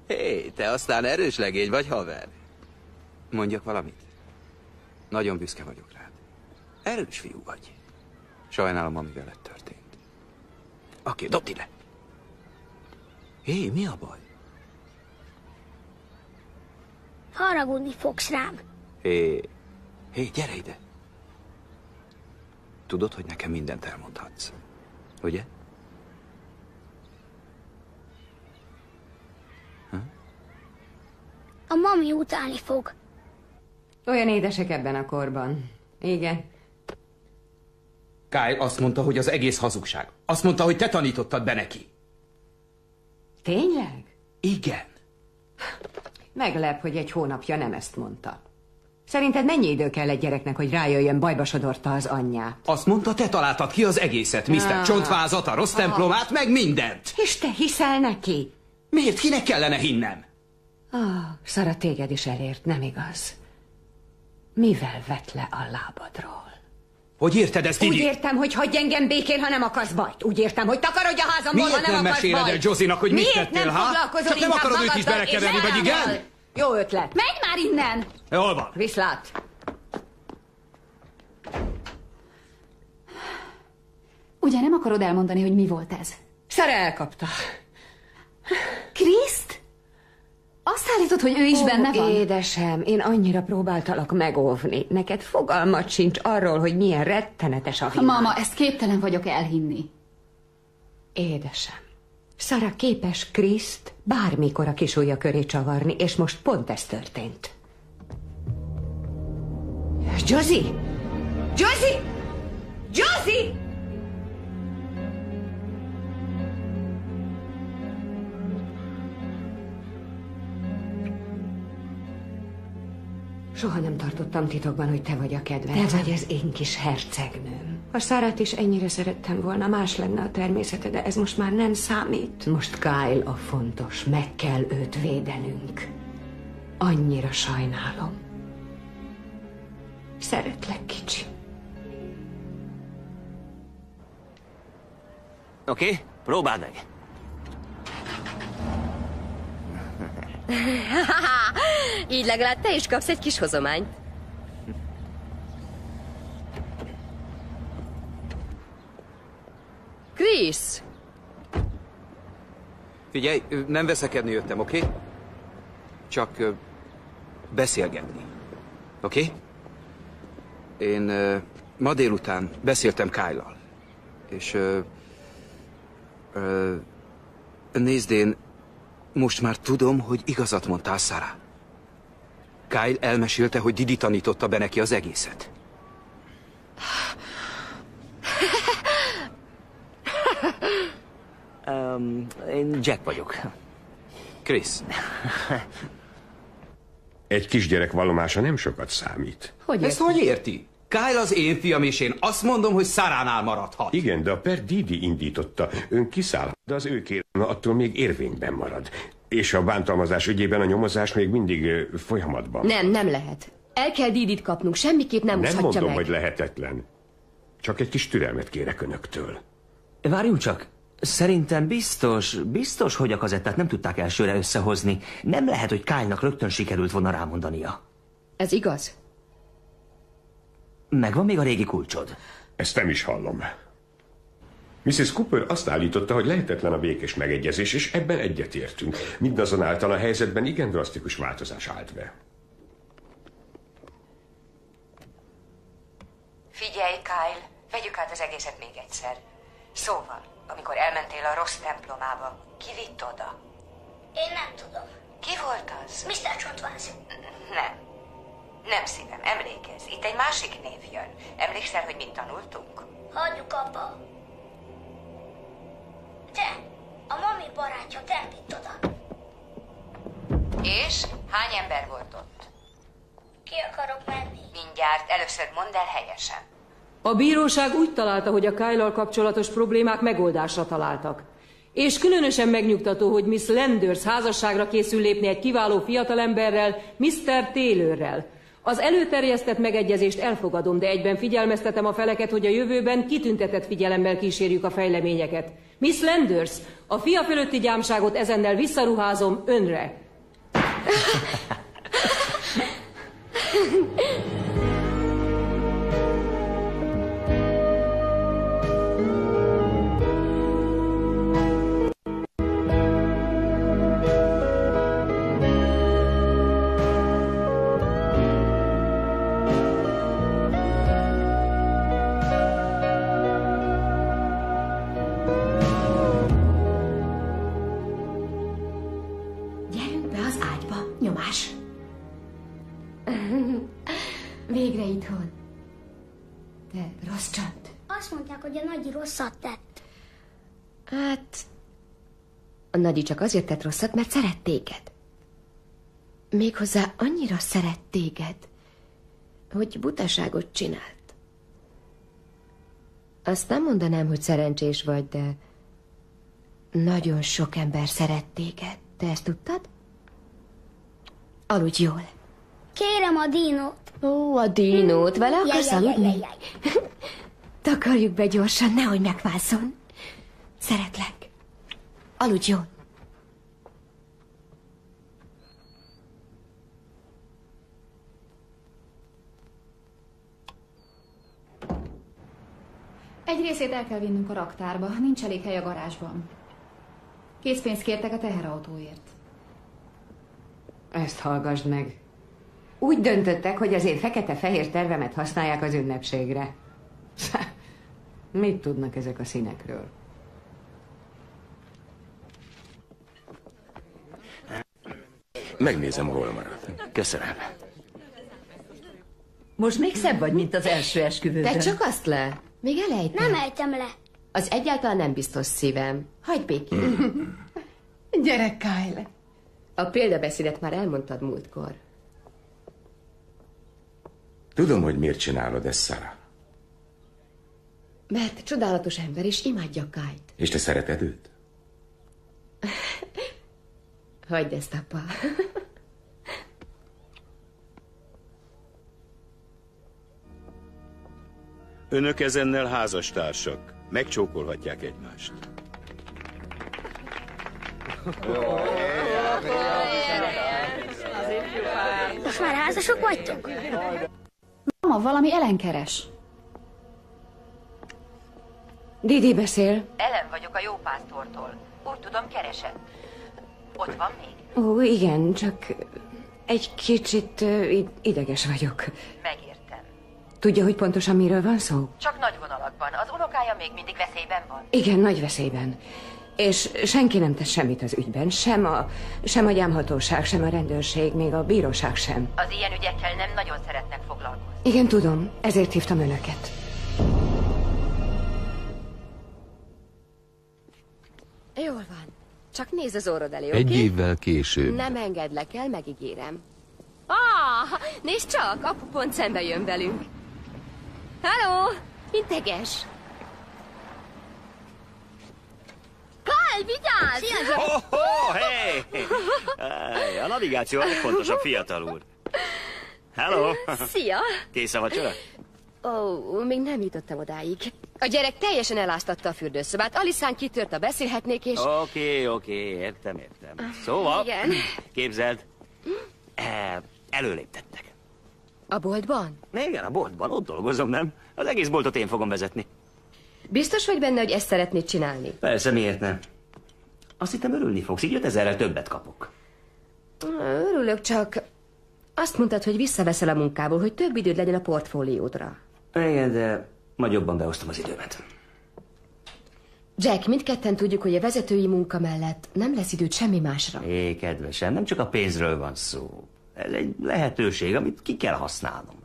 Hé, te aztán erős legény vagy, haver. Mondjak valamit? Nagyon büszke vagyok rád. Erős fiú vagy. Sajnálom, ami veled történt. Oké, dobd ide. Hé, mi a baj? Haragudni fogsz rám. Hé, gyere ide. Tudod, hogy nekem mindent elmondhatsz. Ugye? A mami utálni fog. Olyan édesek ebben a korban. Igen. Kyle azt mondta, hogy az egész hazugság. Azt mondta, hogy te tanítottad be neki. Tényleg? Igen. Meglep, hogy egy hónapja nem ezt mondta. Szerinted mennyi idő kell egy gyereknek, hogy rájöjjön, bajba sodorta az anyját? Azt mondta, te találtad ki az egészet, Mr. Csontvázat, a rossz templomát, meg mindent. És te hiszel neki? Miért? Kinek kellene hinnem? Sara téged is elért, nem igaz? Mivel vett le a lábadról? Hogy érted ezt, Didi? Úgy értem, hogy hagyj engem békén, ha nem akarsz bajt. Úgy értem, hogy takarodj a házamból, ha nem akarsz bajt. Miért nem meséled el Josinak, hogy mit tettél, nem foglalkozol Csak nem akarod őt is belekeverni, vagy igen? Jó ötlet. Menj már innen! Hol van? Viszlát. Ugye nem akarod elmondani, hogy mi volt ez? Sara elkapta. Kriszt? Azt állítod, hogy ő is benne van? Édesem, én annyira próbáltalak megóvni. Neked fogalmat sincs arról, hogy milyen rettenetes a világ. Mama, ezt képtelen vagyok elhinni. Édesem, Sara képes Kriszt bármikor a kisujja köré csavarni, és most pont ez történt. Josie! Josie! Josie! Soha nem tartottam titokban, hogy te vagy a kedvencem. Te vagy az én kis hercegnőm. Ha Sarát is ennyire szerettem volna, más lenne a természete, de ez most már nem számít. Most Kyle a fontos, meg kell őt védenünk. Annyira sajnálom. Szeretlek, kicsi. Oké, próbáld meg. Így legalább te is kapsz egy kis hozományt. Chris! Figyelj, nem veszekedni jöttem, oké? Csak beszélgetni. Oké? Én ma délután beszéltem Kyle-lal. És nézd, én most már tudom, hogy igazat mondtál, Sara. Kyle elmesélte, hogy Didi tanította be neki az egészet. Én Jack vagyok. Chris. Egy kisgyerek vallomása nem sokat számít. Ezt hogy érti? Kyle az én fiam, és én azt mondom, hogy Saránál maradhat. Igen, de a per Didi indította. Ön kiszáll, de az ő kérelme attól még érvényben marad. És a bántalmazás ügyében a nyomozás még mindig folyamatban. Nem lehet. El kell Didit kapnunk, semmiképp nem úszhatja meg. Nem mondom, hogy lehetetlen. Csak egy kis türelmet kérek önöktől. Várjunk csak. Szerintem biztos, hogy a kazettát nem tudták elsőre összehozni. Nem lehet, hogy Kyle-nak rögtön sikerült volna rámondania. Ez igaz. Megvan még a régi kulcsod? Ezt nem is hallom. Mrs. Cooper azt állította, hogy lehetetlen a békés megegyezés, és ebben egyetértünk. Mindazonáltal a helyzetben igen drasztikus változás állt be. Figyelj, Kyle, vegyük át az egészet még egyszer. Szóval, amikor elmentél a rossz templomába, ki vitt oda? Én nem tudom. Ki volt az? Mr. Csontváz. Nem. Nem szívem, emlékezz. Itt egy másik név jön. Emlékszel, hogy mit tanultunk? Hagyjuk abba. De, a mami barátja nem vitt oda. És? Hány ember volt ott? Ki akarok menni? Mindjárt, először mondd el helyesen. A bíróság úgy találta, hogy a Kyle-al kapcsolatos problémák megoldásra találtak. És különösen megnyugtató, hogy Miss Landers házasságra készül lépni egy kiváló fiatalemberrel, Mr. Taylorrel. Az előterjesztett megegyezést elfogadom, de egyben figyelmeztetem a feleket, hogy a jövőben kitüntetett figyelemmel kísérjük a fejleményeket. Miss Landers, a fia fölötti gyámságot ezennel visszaruházom önre. Végre itthon. De rossz csont. Azt mondták, hogy a nagyi rosszat tett. Hát, a nagyi csak azért tett rosszat, mert szeret téged. Méghozzá annyira szeret téged, hogy butaságot csinált. Azt nem mondanám, hogy szerencsés vagy, de nagyon sok ember szeret téged. Te ezt tudtad? Aludj jól. Kérem a dinót. Ó, a dinót. Vele akarsz aludni? Takarjuk be gyorsan, nehogy megfázzon. Szeretlek. Aludj jól. Egy részét el kell vinnünk a raktárba. Nincs elég hely a garázsban. Készpénzt kértek a teherautóért. Ezt hallgassd meg. Úgy döntöttek, hogy az én fekete-fehér tervemet használják az ünnepségre. Mit tudnak ezek a színekről? Megnézem, hol marad. Köszönöm. Most még szebb vagy, mint az első esküvődön. Te csak azt le. Még elejtem. Nem ejtem le. Az egyáltalán nem biztos szívem. Hagyd békén. Gyere, Kyle. A példabeszédet már elmondtad múltkor. Tudom, hogy miért csinálod ezt, Sarah. Mert csodálatos ember, és imádja Kyle-t. És te szereted őt? Hagyd ezt, apa. Önök ezennel házastársak. Megcsókolhatják egymást. Most már házasok vagytok? Mama, valami Ellen keres. Didi beszél. Ellen vagyok a jópásztortól. Úgy tudom, keresed. Ott van még? Ó, igen, csak egy kicsit ideges vagyok. Megértem. Tudja, hogy pontosan miről van szó? Csak nagy vonalakban. Az unokája még mindig veszélyben van? Igen, nagy veszélyben. És senki nem tesz semmit az ügyben. Sem a gyámhatóság, sem a rendőrség, még a bíróság sem. Az ilyen ügyekkel nem nagyon szeretnek foglalkozni. Igen, tudom. Ezért hívtam önöket. Jól van. Csak nézz az orrod elé, oké? Egy évvel később. Nem engedlek el, megígérem. Nézd csak, apu pont szembe jön velünk. Halló, integes. Kyle, vigyázz! Hey! A navigáció a legfontosabb, fiatal úr. Hello! Szia! Kész a vacsora? Ó, még nem jutottam odáig. A gyerek teljesen eláztatta a fürdőszobát. Aliszán kitört, a beszélhetnék, és... Oké, értem. Szóval, igen. képzeld, előléptettek. A boltban? Igen, a boltban, ott dolgozom, nem? Az egész boltot én fogom vezetni. Biztos vagy benne, hogy ezt szeretnéd csinálni? Persze, miért nem? Azt hittem, örülni fogsz, így 5000-rel többet kapok. Örülök, csak azt mondtad, hogy visszaveszel a munkából, hogy több időd legyen a portfóliódra. Igen, de majd jobban beosztom az időmet. Jack, mindketten tudjuk, hogy a vezetői munka mellett nem lesz időd semmi másra. Kedvesem, nem csak a pénzről van szó. Ez egy lehetőség, amit ki kell használnom.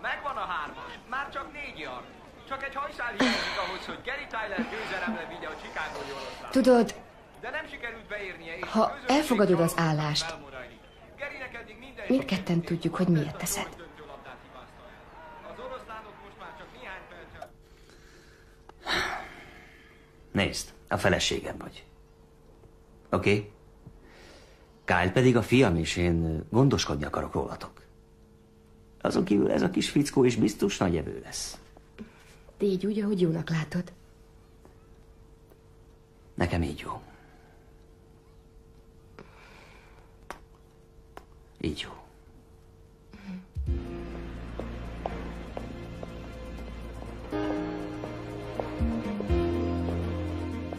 Megvan a 3-as, már csak 4 yard. Csak egy hajszál hiányzik ahhoz, hogy Gary Tyler győzelemre vigye a Chicagói oroszlán. Tudod, De nem sikerült beérnie, és ha elfogadod az állást, mindketten tudjuk, hogy miért teszed. Nézd, a feleségem vagy. Oké? Kyle pedig a fiam, és én gondoskodni akarok rólatok. Azon kívül ez a kis fickó is biztos nagyevő lesz. Tégy úgy, ahogy jónak látod. Nekem így jó. Így jó.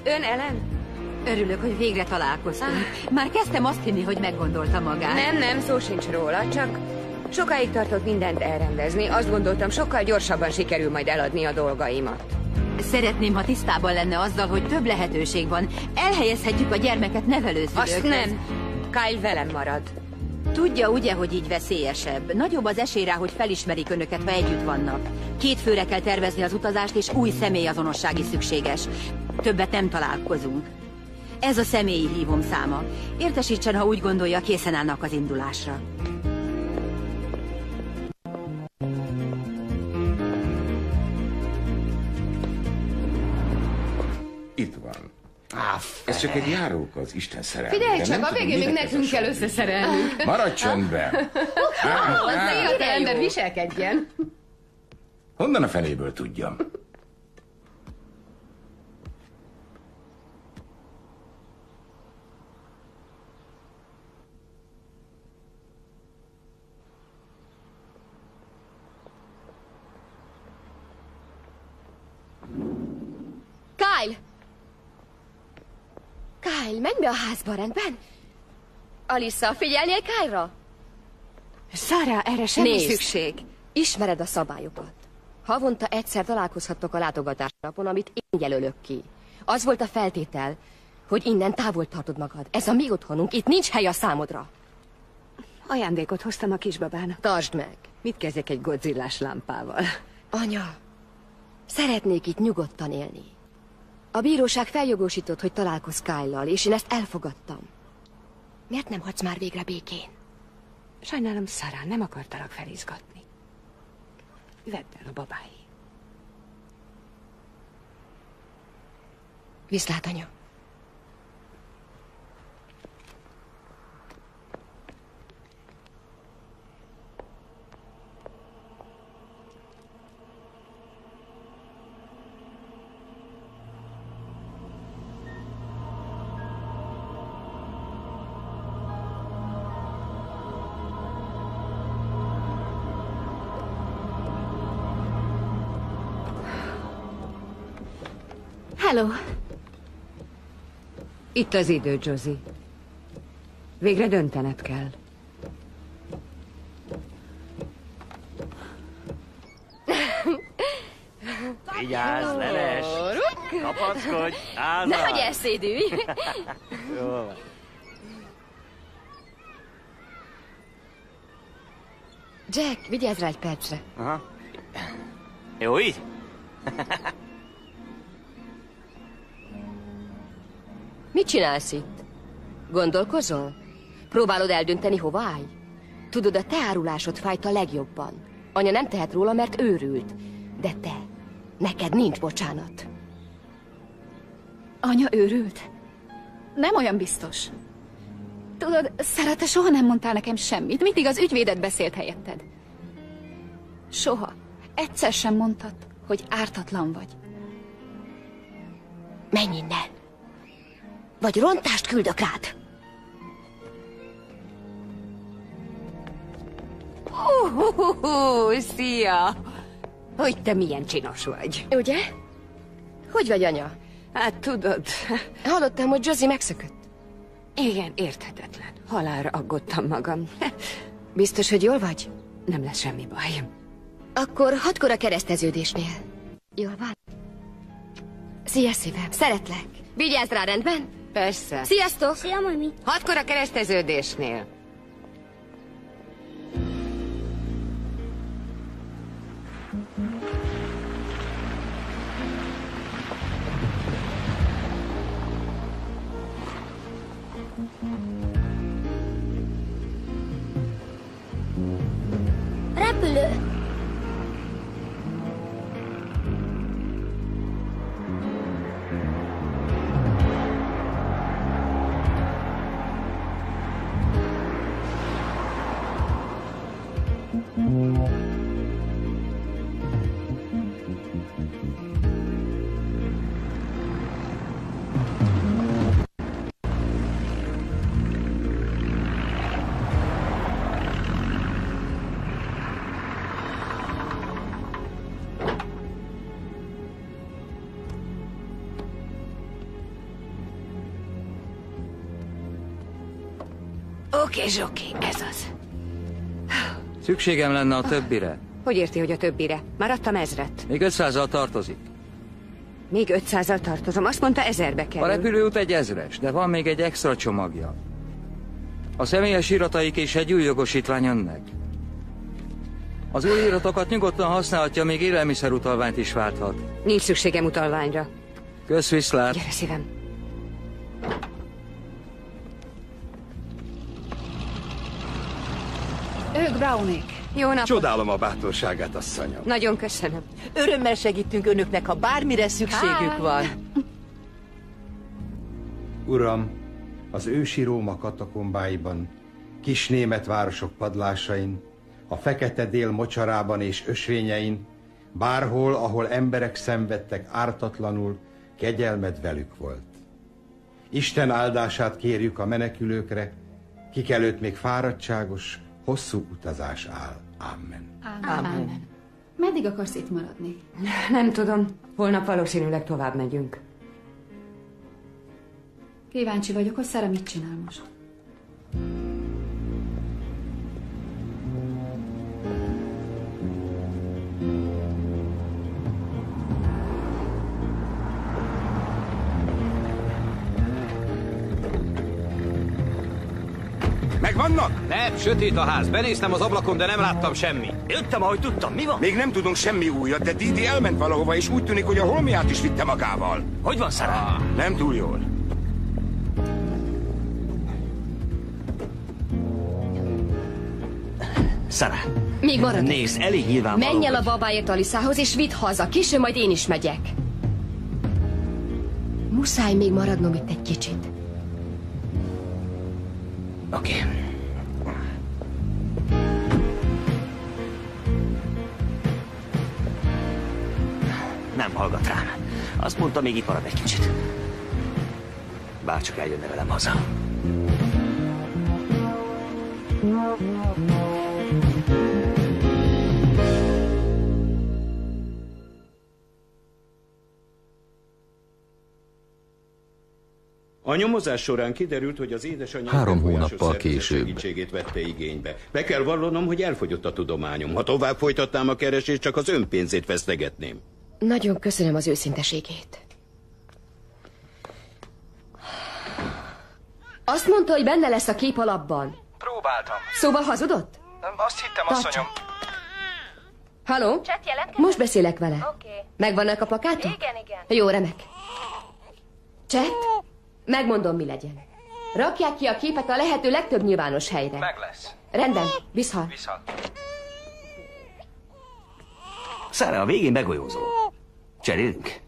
Ön, Ellen? Örülök, hogy végre találkoztunk. Már kezdtem azt hinni, hogy meggondolta magát. Nem, szó sincs róla, csak sokáig tartott mindent elrendezni. Azt gondoltam, sokkal gyorsabban sikerül majd eladni a dolgaimat. Szeretném, ha tisztában lenne azzal, hogy több lehetőség van. Elhelyezhetjük a gyermeket nevelőszülőkhez. Azt nem. Kyle velem marad. Tudja ugye, hogy így veszélyesebb. Nagyobb az esély rá, hogy felismerik önöket, ha együtt vannak. 2 főre kell tervezni az utazást, és új személyazonosság is szükséges. Többet nem találkozunk. Ez a személyi hívószáma. Értesítsen, ha úgy gondolja, készen állnak az indulásra. Itt van. Ez csak egy járóka az Isten szerelme. Figyelj csak, a végén még nekünk kell összeszerelnünk. Maradj csöndben! A ember viselkedjen. Honnan a fenéből tudjam? Kyle! Kyle, menj be a házba, rendben? Alissa, figyelnél Kyle-ra? Sarah, erre semmi Nézd, szükség. Ismered a szabályokat. Havonta egyszer találkozhattok a látogatásnapon, amit én jelölök ki. Az volt a feltétel, hogy innen távol tartod magad. Ez a mi otthonunk, itt nincs hely a számodra. Ajándékot hoztam a kisbabának. Tartsd meg. Mit kezdjek egy godzillás lámpával? Anya, szeretnék itt nyugodtan élni. A bíróság feljogosított, hogy találkozz Kyle-lal, és én ezt elfogadtam. Miért nem hagysz már végre békén? Sajnálom, Sarah, nem akartalak felizgatni. Vedd el a babái. Viszlát, anya. Hello! Itt az idő, Josie. Végre döntened kell. Vigyázz, leves! Kapaszkodj! Állj! Nehogy elszédülj! Jó van. Jack, vigyázz rá egy percre. Aha. Jó így? Mit csinálsz itt? Gondolkozol? Próbálod eldönteni, hova állj? Tudod, a te árulásod fájt a legjobban. Anya nem tehet róla, mert őrült. De te, neked nincs bocsánat. Anya őrült? Nem olyan biztos. Tudod, Sarah, te soha nem mondtál nekem semmit. Mindig az ügyvédet beszélt helyetted. Soha. Egyszer sem mondtad, hogy ártatlan vagy. Menj innen! Vagy rontást küldök rád! Szia! Hogy te milyen csinos vagy. Ugye? Hogy vagy, anya? Hát tudod... Hallottam, hogy Josie megszökött. Igen, érthetetlen. Halálra aggódtam magam. Biztos, hogy jól vagy? Nem lesz semmi baj. Akkor 6-kor a kereszteződésnél. Jól van? Szia, szívem. Szeretlek. Vigyázz rá, rendben? Persze. Sziasztok! Szia, mami. 6-kor a kereszteződésnél. Repülő. Oké, Zsoki, ez az. Szükségem lenne a többire. Hogy érti, hogy a többire? Már adtam 1000-et. Még 500-al tartozik. Még 500-al tartozom. Azt mondta 1000-be kerül. A repülőút egy 1000-es, de van még egy extra csomagja. A személyes irataik és egy új jogosítvány önnek. Az új iratokat nyugodtan használhatja, még élelmiszerutalványt is válthat. Nincs szükségem utalványra. Kösz, viszlát. Gyere, szívem. Ők Brownék. Jó napot. Csodálom a bátorságát, asszonyom. Nagyon köszönöm. Örömmel segítünk önöknek, ha bármire szükségük van. Uram, az ősi Róma katakombáiban, kis német városok padlásain, a fekete dél mocsarában és ösvényein, bárhol, ahol emberek szenvedtek ártatlanul, kegyelmed velük volt. Isten áldását kérjük a menekülőkre, kik előtt még fáradtságos, hosszú utazás áll. Amen. Amen. Meddig akarsz itt maradni? Nem tudom. Holnap valószínűleg tovább megyünk. Kíváncsi vagyok, hogy Sarah mit csinál most. Megvannak? Nem, sötét a ház. Benéztem az ablakon, de nem láttam semmi. Jöttem, ahogy tudtam. Mi van? Még nem tudunk semmi újat, de Didi elment valahova, és úgy tűnik, hogy a holmiát is vitte magával. Hogy van, Sarah? Nem túl jól. Sarah. Még maradok. Nézd, elég nyilvánvaló. Menj el a babáért Aliszához, és vidd haza. Később majd én is megyek. Muszáj még maradnom itt egy kicsit. Oké. Nem hallgat rám. Azt mondta, még itt marad egy kicsit. Bárcsak eljönne velem haza. A nyomozás során kiderült, hogy az édesanyja 3 hónappal később. segítségét vette igénybe. Be kell vallanom, hogy elfogyott a tudományom. Ha tovább folytatnám a keresést, csak az önpénzét vesztegetném. Nagyon köszönöm az őszinteségét. Azt mondta, hogy benne lesz a kép alapban. Próbáltam. Szóval hazudott? Azt hittem, asszonyom. Halló? Chat jelentkezett? Most beszélek vele. Oké. Megvannak a plakátok? Igen. Jó, remek. Chat? Megmondom, mi legyen. Rakják ki a képet a lehető legtöbb nyilvános helyre. Meg lesz. Rendben, viszhal. Viszont. Sarah, a végén begolyózol. Cserélünk?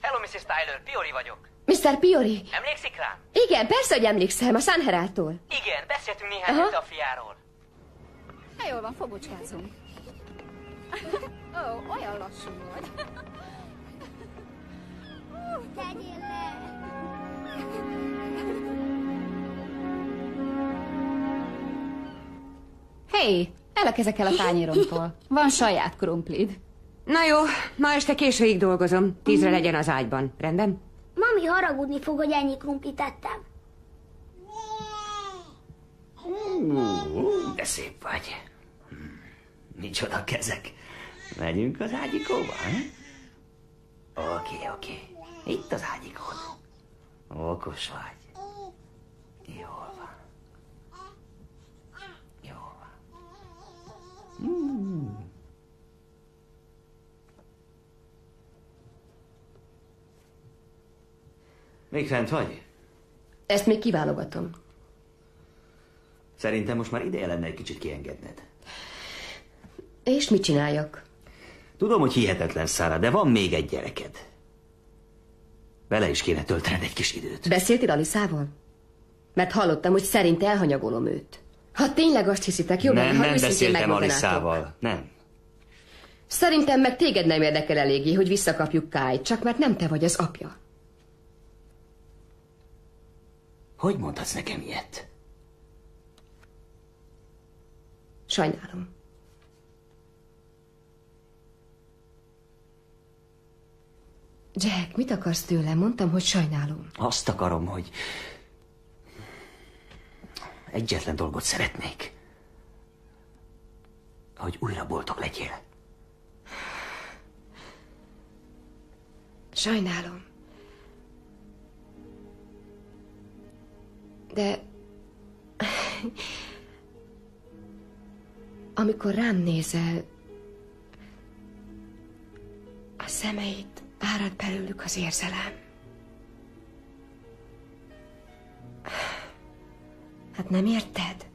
Hello, Mrs. Tyler, Piori vagyok. Mr. Piori? Emlékszik rám? Igen, persze, hogy emlékszem, a Sun Heraldtól. Igen, beszéltünk néhány hete a fiáról. Hát jól van, fogocskázunk. Ó, olyan lassú vagy. Tegyél le! Hé, el a kezekkel a tányéromtól. Van saját krumplid. Na jó, ma este későig dolgozom. 10-re legyen az ágyban. Rendben? Mami haragudni fog, hogy ennyi krumplit ettem. De szép vagy. Micsoda kezek. Megyünk az ágyikóba, Oké. Itt az ágyikód. Okos vagy. Jól van. Még fent vagy? Ezt még kiválogatom. Szerintem most már ideje lenne egy kicsit kiengedned. És mit csináljak? Tudom, hogy hihetetlen, Sarah, de van még egy gyereked. Vele is kéne töltened egy kis időt. Beszéltél Alisával? Mert hallottam, hogy szerint elhanyagolom őt. Ha tényleg azt hiszitek, jobb lenne, Nem beszéltem Alisával. Nem. Szerintem meg téged nem érdekel eléggé, hogy visszakapjuk Kyle-t, csak mert nem te vagy az apja. Hogy mondhatsz nekem ilyet? Sajnálom. Jack, mit akarsz tőlem? Mondtam, hogy sajnálom. Azt akarom, hogy... Egyetlen dolgot szeretnék. Hogy újra boldog legyél. Sajnálom. De... amikor rám nézel, a szemeid árad belőlük az érzelem. Hát nem érted?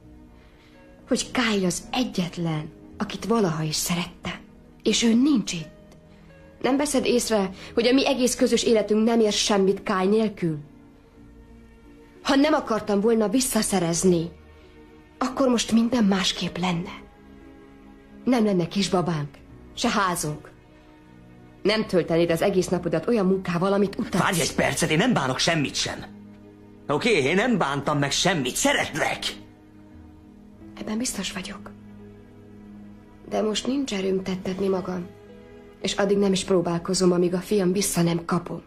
Hogy Kyle az egyetlen, akit valaha is szerettem, és ő nincs itt. Nem veszed észre, hogy a mi egész közös életünk nem ér semmit Kyle nélkül? Ha nem akartam volna visszaszerezni, akkor most minden másképp lenne. Nem lenne kisbabánk, se házunk. Nem töltenéd az egész napodat olyan munkával, amit utána... Várj egy percet, én nem bánok semmit sem. Oké, én nem bántam meg semmit, szeretlek. Ebben biztos vagyok. De most nincs erőm tettetni magam. És addig nem is próbálkozom, amíg a fiam vissza nem kapom.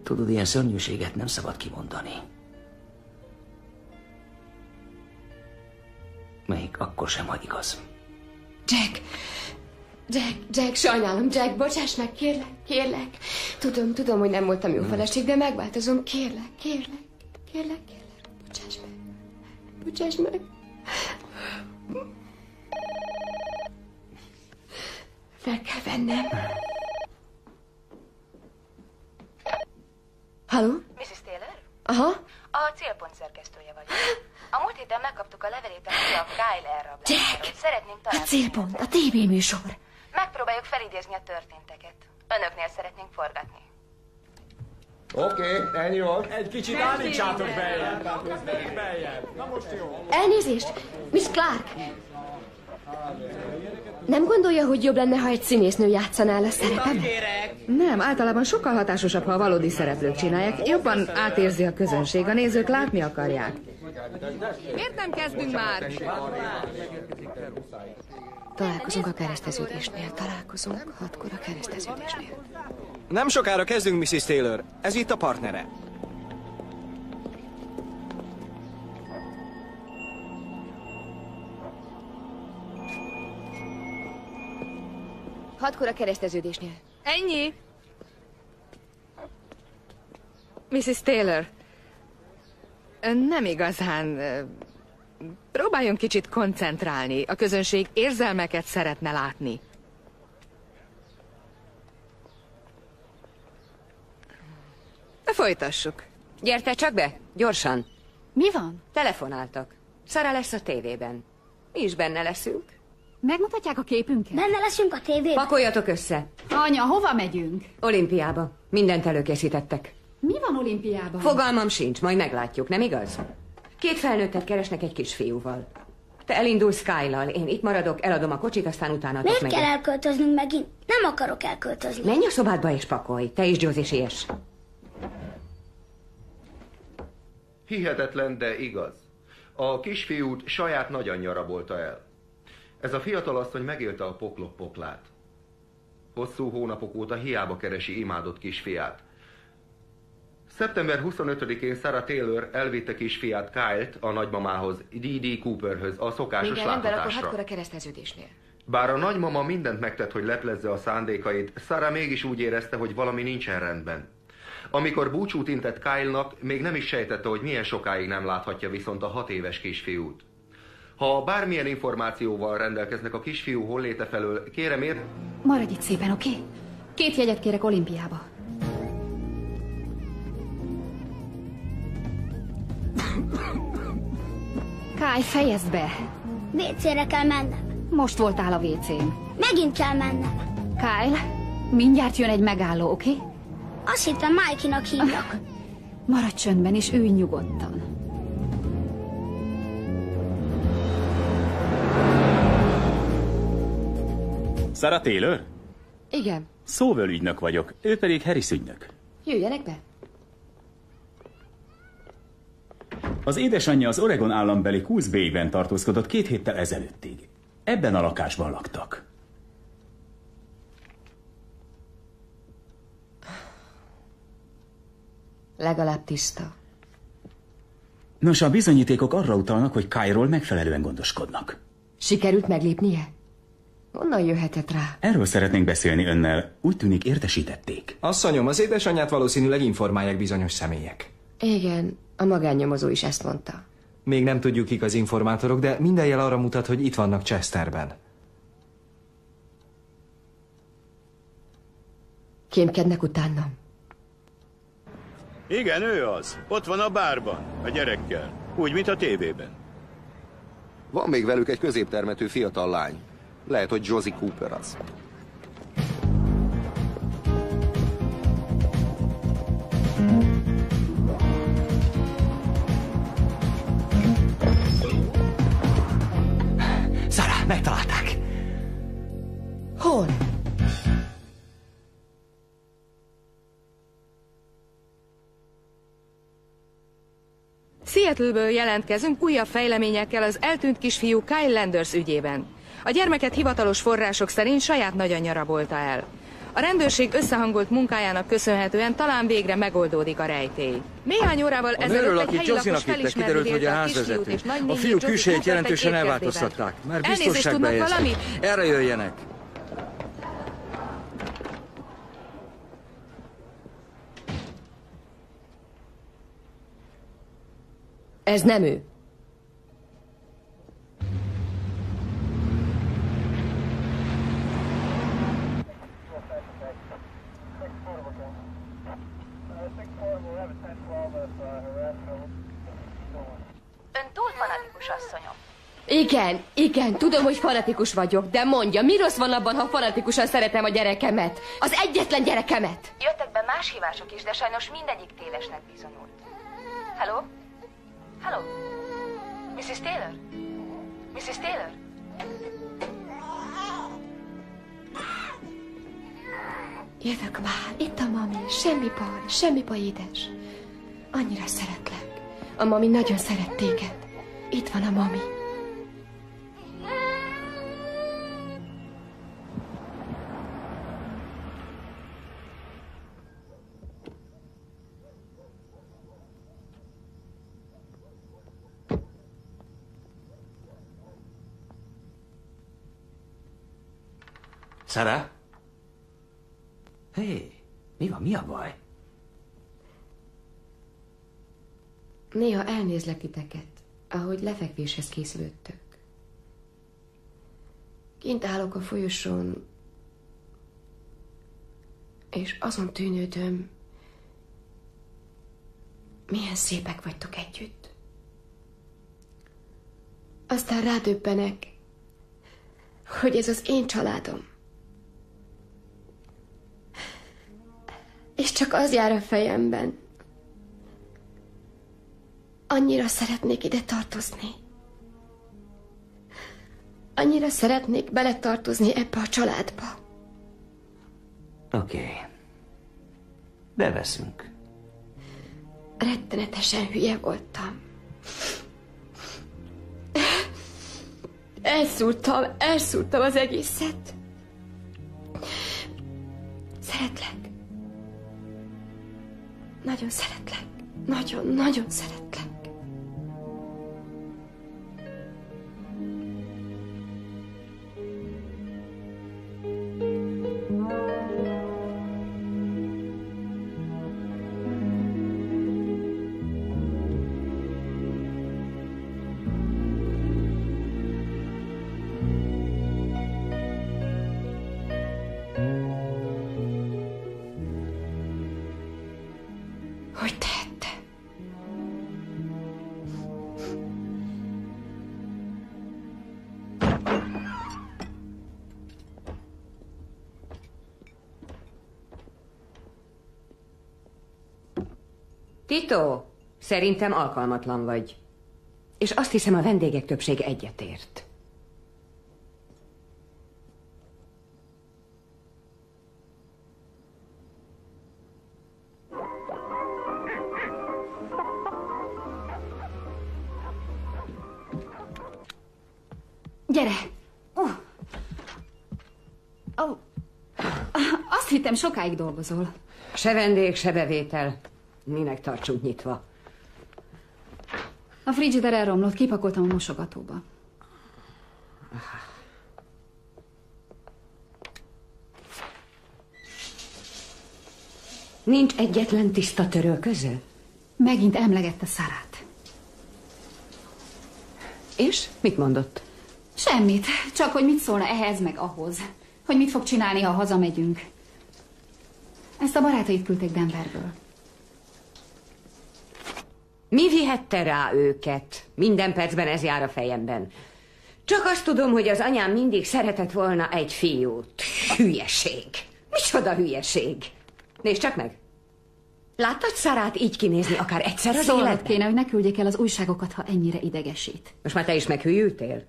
Tudod, ilyen szörnyűséget nem szabad kimondani. Még akkor sem, ha igaz. Jack, sajnálom, Jack, bocsáss meg, kérlek. Tudom, hogy nem voltam jó feleség, de megváltozom, kérlek. Bocsáss meg. Fel kell vennem. Halló? Mrs. Taylor? Aha. A célpont szerkesztője vagyok. A múlt héten megkaptuk a levelét a fiam Kyle elrablásáról. Szeretnénk A találkozni. célpont, a tévéműsor. Megpróbáljuk felidézni a történteket. Önöknél szeretnénk forgatni. Oké, ennyi volt. Egy kicsit állítsátok beljebb. Na most jó. Elnézést, Miss Clark. Nem gondolja, hogy jobb lenne, ha egy színésznő játszaná a szerepemet? Nem, általában sokkal hatásosabb, ha a valódi szereplők csinálják. Jobban átérzi a közönség, a nézők látni akarják. Miért nem kezdünk már? Találkozunk a kereszteződésnél. 6-kor a kereszteződésnél. Nem sokára kezdünk, Mrs. Taylor. Ez itt a partnere. A kereszteződésnél. Ennyi? Mrs. Taylor, nem igazán... Próbáljon kicsit koncentrálni. A közönség érzelmeket szeretne látni. Folytassuk. Gyerte csak be, gyorsan. Mi van? Telefonáltak. Sarah lesz a tévében. Mi is benne leszünk. Megmutatják a képünket? Benne leszünk a tévében. Pakoljatok össze. Anya, hova megyünk? Olimpiába. Mindent előkészítettek. Mi van olimpiában? Fogalmam sincs, majd meglátjuk, nem igaz? 2 felnőttet keresnek egy kisfiúval. Te elindulsz Kyle-lal, én itt maradok, eladom a kocsit, aztán utána Miért meg. kell elköltöznünk megint? Nem akarok elköltözni. Menj a szobádba és pakolj. Te is, Josie, siess. Hihetetlen, de igaz. A kisfiút saját nagyanyja rabolta el. Ez a fiatalasszony megélte a poklok-poklát. Hosszú hónapok óta hiába keresi imádott kisfiát. Szeptember 25-én Sarah Taylor elvitte kisfiát Kyle-t a nagymamához, D.D. Cooperhöz a szokásos Minden rendben, akkor látogatásra. hadd a kereszteződésnél. Bár a nagymama mindent megtett, hogy leplezze a szándékait, Sarah mégis úgy érezte, hogy valami nincsen rendben. Amikor búcsút intett Kyle-nak, még nem is sejtette, hogy milyen sokáig nem láthatja viszont a 6 éves kisfiút. Ha bármilyen információval rendelkeznek a kisfiú holléte felől, kérem Maradj itt szépen, oké? 2 jegyet kérek olimpiába. Kyle, fejezd be! WC-re kell mennem. Most voltál a WC-n. Megint kell mennem. Kyle, mindjárt jön egy megálló, oké? Azt hittem Mikey-nak hívnak. Maradj csöndben és ülj nyugodtan. Sarah Taylor? Igen. Szóval ügynök vagyok, ő pedig Harris ügynök. Jöjjenek be. Az édesanyja az Oregon állambeli Coos Bay-ben tartózkodott 2 héttel ezelőttig. Ebben a lakásban laktak. Legalább tiszta. Nos, a bizonyítékok arra utalnak, hogy Kyle-ról megfelelően gondoskodnak. Sikerült meglépnie? Honnan jöhetett rá? Erről szeretnénk beszélni önnel. Úgy tűnik értesítették. Asszonyom, az édesanyját valószínűleg informálják bizonyos személyek. Igen, a magánnyomozó is ezt mondta. Még nem tudjuk, kik az informátorok, de minden jel arra mutat, hogy itt vannak Chesterben. Kémkednek utánam. Igen, ő az. Ott van a bárban, a gyerekkel. Úgy, mint a tévében. Van még velük egy középtermetű fiatal lány. Lehet, hogy Josie Cooper az. Sarah, megtalálták! Hol? Seattle-ből jelentkezünk újabb fejleményekkel az eltűnt kisfiú Kyle Landers ügyében. A gyermeket hivatalos források szerint saját nagyanyja rabolta el. A rendőrség összehangolt munkájának köszönhetően talán végre megoldódik a rejtély. Néhány órával ezelőtt egy helyi lakos felismerni vélte a kisfiút és nagynénjét. A fiú külsejét jelentősen elváltoztatták. Már biztonságba helyezték. Erre jöjjenek. Ez nem ő. Ön túl fanatikus, asszonyom. Igen, tudom, hogy fanatikus vagyok, de mondja, mi rossz van abban, ha fanatikusan szeretem a gyerekemet? Az egyetlen gyerekemet! Jöttek be más hívások is, de sajnos mindegyik tévesnek bizonyult. Hello? Hello? Mrs. Taylor? Mrs. Taylor? Jövök már, itt a mami, semmi baj, édes. Annyira szeretlek. A mami nagyon szeret téged. Itt van a mami. Sarah? Hé, mi van, mi a baj? Néha elnézlek titeket, ahogy lefekvéshez készülöttök. Kint állok a folyosón, és azon tűnődöm, milyen szépek vagytok együtt. Aztán rádöbbenek, hogy ez az én családom. És csak az jár a fejemben. Annyira szeretnék ide tartozni. Annyira szeretnék beletartozni ebbe a családba. Oké. Beveszünk. Rettenetesen hülye voltam. Elszúrtam az egészet. Szeretlek. Nagyon szeretlek. Nagyon szeretlek. Hogy tehette? Tito, szerintem alkalmatlan vagy. És azt hiszem, a vendégek többsége egyetért. Gyere! Azt hittem, sokáig dolgozol. Se vendég, se bevétel. Minek tartsunk nyitva? A frigider elromlott, kipakoltam a mosogatóba. Nincs egyetlen tiszta törölköző? Megint emlegette Sarát. És? Mit mondott? Semmit, csak hogy mit szólna ehhez meg ahhoz. Hogy mit fog csinálni, ha hazamegyünk. Ezt a barátait küldték Denverből. Mi vihette rá őket? Minden percben ez jár a fejemben. Csak azt tudom, hogy az anyám mindig szeretett volna egy fiút. Hülyeség. Micsoda hülyeség. Nézd csak meg. Láttad Sarát így kinézni akár egyszer az életben? Kéne, hogy ne küldjék el az újságokat, ha ennyire idegesít. Most már te is meghűltél?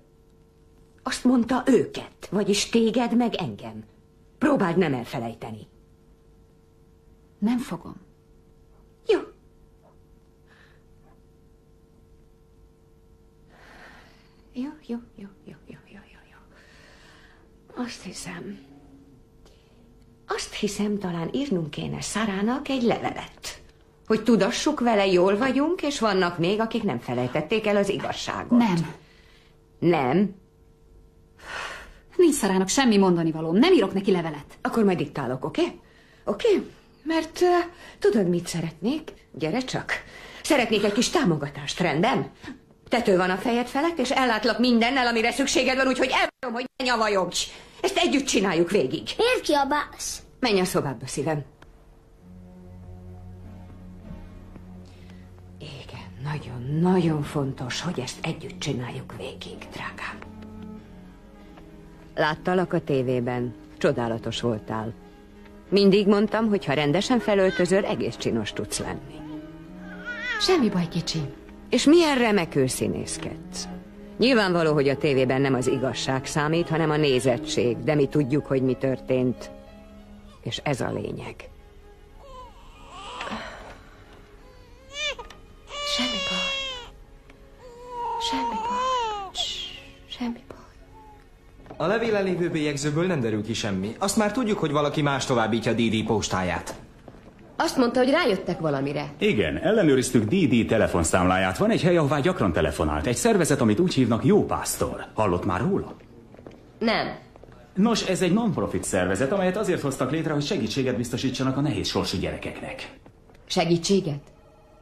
Azt mondta őket, vagyis téged meg engem. Próbáld nem elfelejteni. Nem fogom. Jó. Jó. Azt hiszem, talán írnunk kéne Sarának egy levelet. Hogy tudassuk vele, jól vagyunk, és vannak még, akik nem felejtették el az igazságot. Nem. Nem? Nincs Sarának semmi mondani valóm. Nem írok neki levelet. Akkor majd diktálok, oké? Oké? Mert tudod, mit szeretnék? Gyere csak. Szeretnék egy kis támogatást, rendben? Tető van a fejed felett, és ellátlak mindennel, amire szükséged van, úgyhogy elvárom, hogy ne nyavajogs. Ezt együtt csináljuk végig. Miért kiabálsz? Menj a szobába, szívem. Igen, nagyon fontos, hogy ezt együtt csináljuk végig, drágám. Láttalak a tévében. Csodálatos voltál. Mindig mondtam, hogy ha rendesen felöltözöl, egész csinos tudsz lenni. Semmi baj, kicsi. És milyen remekül színészkedsz. Nyilvánvaló, hogy a tévében nem az igazság számít, hanem a nézettség, de mi tudjuk, hogy mi történt. És ez a lényeg. Semmi baj. Semmi baj. A levélen lévő bélyegzőből nem derül ki semmi. Azt már tudjuk, hogy valaki más továbbítja Didi postáját. Azt mondta, hogy rájöttek valamire. Igen, ellenőriztük Didi telefonszámláját. Van egy hely, ahová gyakran telefonált. Egy szervezet, amit úgy hívnak Jó Pásztor. Hallott már róla? Nem. Nos, ez egy non-profit szervezet, amelyet azért hoztak létre, hogy segítséget biztosítsanak a nehéz sorsú gyerekeknek. Segítséget?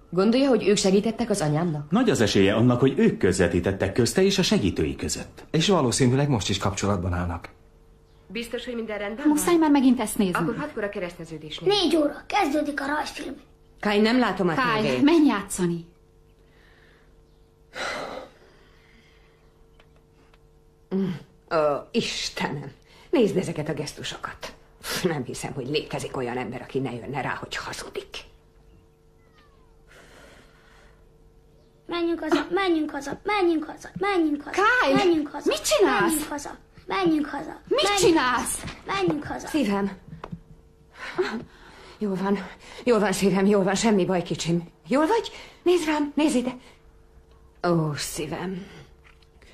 Gondolja, hogy ők segítettek az anyámnak? Nagy az esélye annak, hogy ők közvetítettek közte és a segítői között. És valószínűleg most is kapcsolatban állnak. Biztos, hogy minden rendben Muszáj már megint ezt nézni. Akkor 6-kor a kereszteződésnél. 4 óra, kezdődik a rajzfilm. Kai, nem látom a Kai, tévét. menj játszani. Istenem, nézd ezeket a gesztusokat. Nem hiszem, hogy létezik olyan ember, aki ne jönne rá, hogy hazudik. Menjünk haza, menjünk haza, menjünk haza, menjünk haza. Kyle! Menjünk haza. Mit csinálsz? Menjünk haza, menjünk haza. Mit csinálsz? Menjünk haza. Szívem. Jól van szívem, jól van, semmi baj, kicsim. Jól vagy? Nézd rám, nézd ide. Ó, szívem.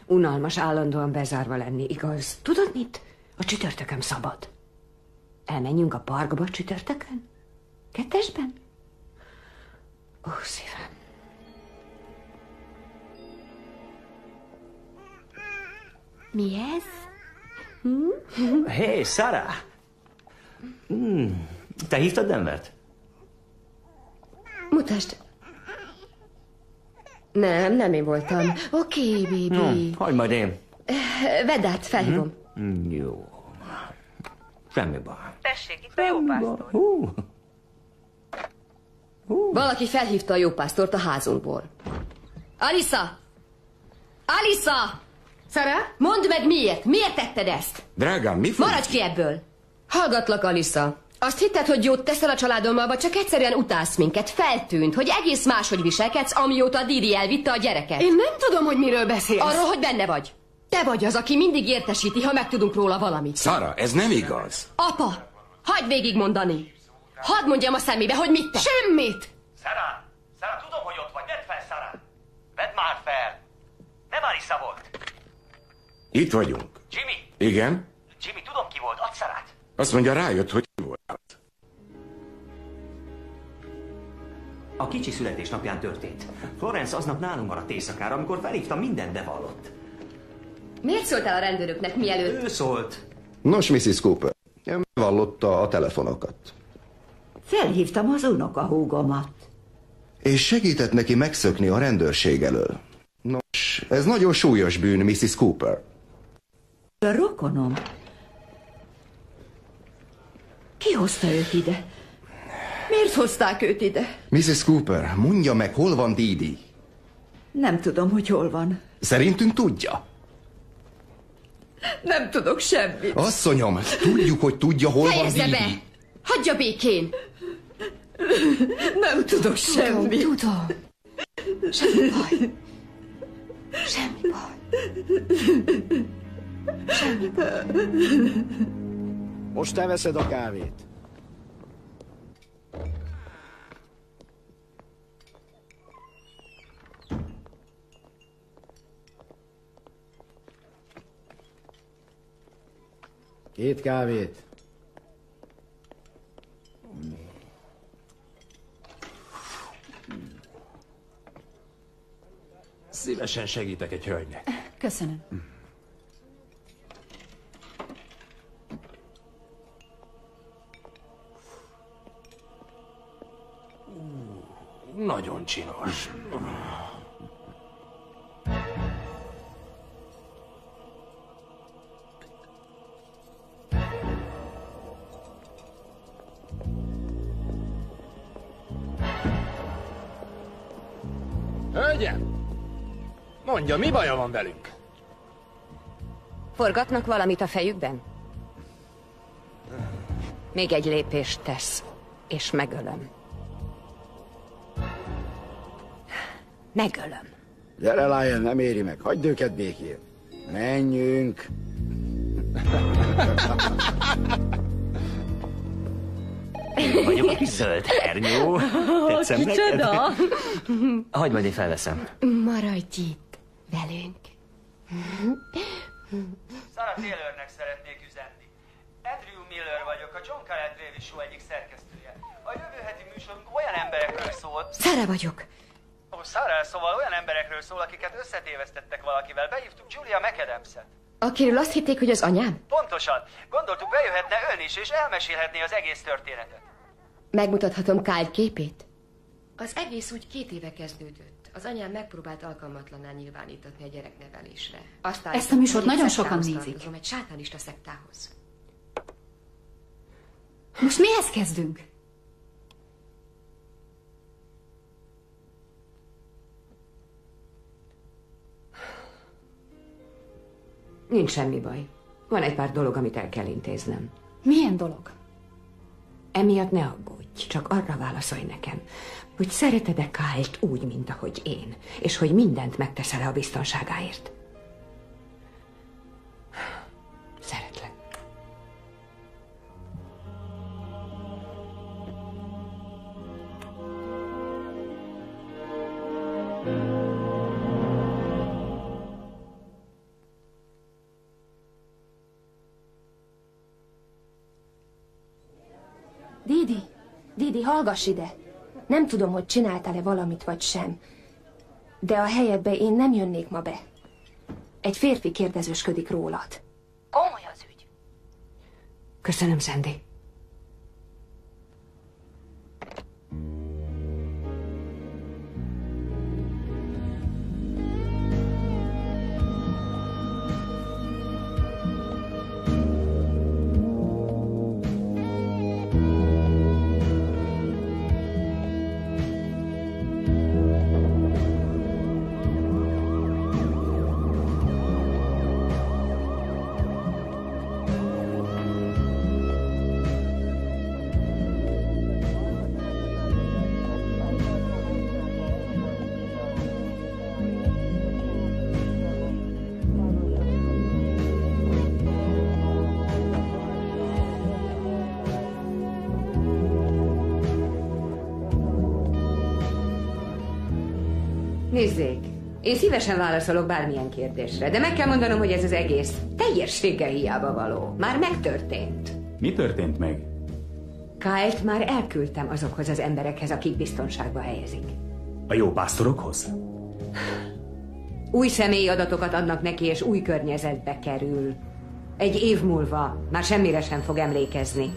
Unalmas állandóan bezárva lenni, igaz? Tudod mit? A csütörtökön szabad. Elmenjünk a parkba csütörtökön? 2-esben? Ó, szívem. Mi ez? Hé, hey, Sarah! Te hívtad Denvert? Mutasd. Nem én voltam. Oké, baby. Hagyd majd én. Vedd át, felhívom. Jó. Semmi baj. Tessék, itt a jó pásztor. Valaki felhívta a jópásztort a házunkból. Alisa! Alisa! Sarah? Mondd meg miért? Miért tetted ezt? Drágám, mi folyik? Maradj ki ebből! Hallgatlak, Alisa. Azt hitted, hogy jót teszel a családommal, vagy csak egyszerűen utálsz minket? Feltűnt, hogy egész máshogy viselkedsz, amióta Didi elvitte a gyereket. Én nem tudom, hogy miről beszélsz. Arról, hogy benne vagy. Te vagy az, aki mindig értesíti, ha megtudunk róla valamit. Sarah, ez nem igaz. Apa, hagyd végigmondani. Hadd mondjam a szemébe, hogy mit te. Semmit! Sarah, tudom, hogy ott vagy. Vedd fel, Sarah. Vedd már fel. Nem Alisa volt. Itt vagyunk. Jimmy. Igen? Jimmy, tudom, ki volt. Add Sarah-t. Azt mondja, rájött, hogy ki volt. A kicsi születésnapján történt. Florence aznap nálunk maradt éjszakára, amikor felhívtam, mindent bevallott. Miért szóltál a rendőröknek mielőtt? Ő szólt. Nos, Mrs. Cooper, ön bevallotta a telefonokat. Felhívtam az unokahúgomat. És segített neki megszökni a rendőrség elől. Nos, ez nagyon súlyos bűn, Mrs. Cooper. A rokonom. Ki hozta őt ide? Miért hozták őt ide? Mrs. Cooper, mondja meg, hol van Didi? Nem tudom, hogy hol van. Szerintünk tudja. Nem tudok semmit. Asszonyom, tudjuk, hogy tudja, hol Fejezze van Didi. be! Hagyja békén! Nem tudok semmit. Tudom. Semmi baj. Semmi baj. Semmi baj. Most te veszed a kávét. Két kávét. Szívesen segítek egy hölgynek. Köszönöm. Nagyon csinos. Hölgyem! Mondja, mi baja van velünk? Forgatnak valamit a fejükben? Még egy lépést tesz, és megölöm. Megölöm. Gyere, Lion, nem éri meg. Hagyd őket békén. Menjünk. Én vagyok a kis zöld hernyó. Tetszem neked? Kicsoda! Hagyd majd én felveszem. Maradj itt velünk. Sarah Taylornek szeretnék üzenni. Andrew Miller vagyok, a John Callet Daily Show egyik szerkesztője. A jövő heti műsorunk olyan emberekről szól... Szára vagyok. Sarah, szóval olyan emberekről szól, akiket összetévesztettek valakivel. Behívtuk Julia McAdams-et. Akiről azt hitték, hogy az anyám? Pontosan. Gondoltuk, bejöhetne ön is, és elmesélhetné az egész történetet. Megmutathatom Kyle képét? Az egész úgy 2 éve kezdődött. Az anyám megpróbált alkalmatlanná nyilvánítatni a gyereknevelésre. Aztán Ezt a műsort nagyon sokan nézik. Egy sátánista szektához. Most mihez kezdünk? Nincs semmi baj. Van egy pár dolog, amit el kell intéznem. Milyen dolog? Emiatt ne aggódj. csak arra válaszolj nekem, hogy szereted-e Kyle-t úgy, mint ahogy én, és hogy mindent megteszel-e a biztonságáért. Szeretlek. Didi, hallgass ide! Nem tudom, hogy csináltál-e valamit, vagy sem. De a helyedbe én nem jönnék ma be. Egy férfi kérdezősködik rólad. Komoly az ügy. Köszönöm, Sandy. Nézzék, én szívesen válaszolok bármilyen kérdésre, de meg kell mondanom, hogy ez az egész teljességgel hiába való. Már megtörtént. Mi történt meg? Kyle-t már elküldtem azokhoz az emberekhez, akik biztonságba helyezik. A jó pásztorokhoz? Új személyi adatokat adnak neki, és új környezetbe kerül. Egy év múlva már semmire sem fog emlékezni.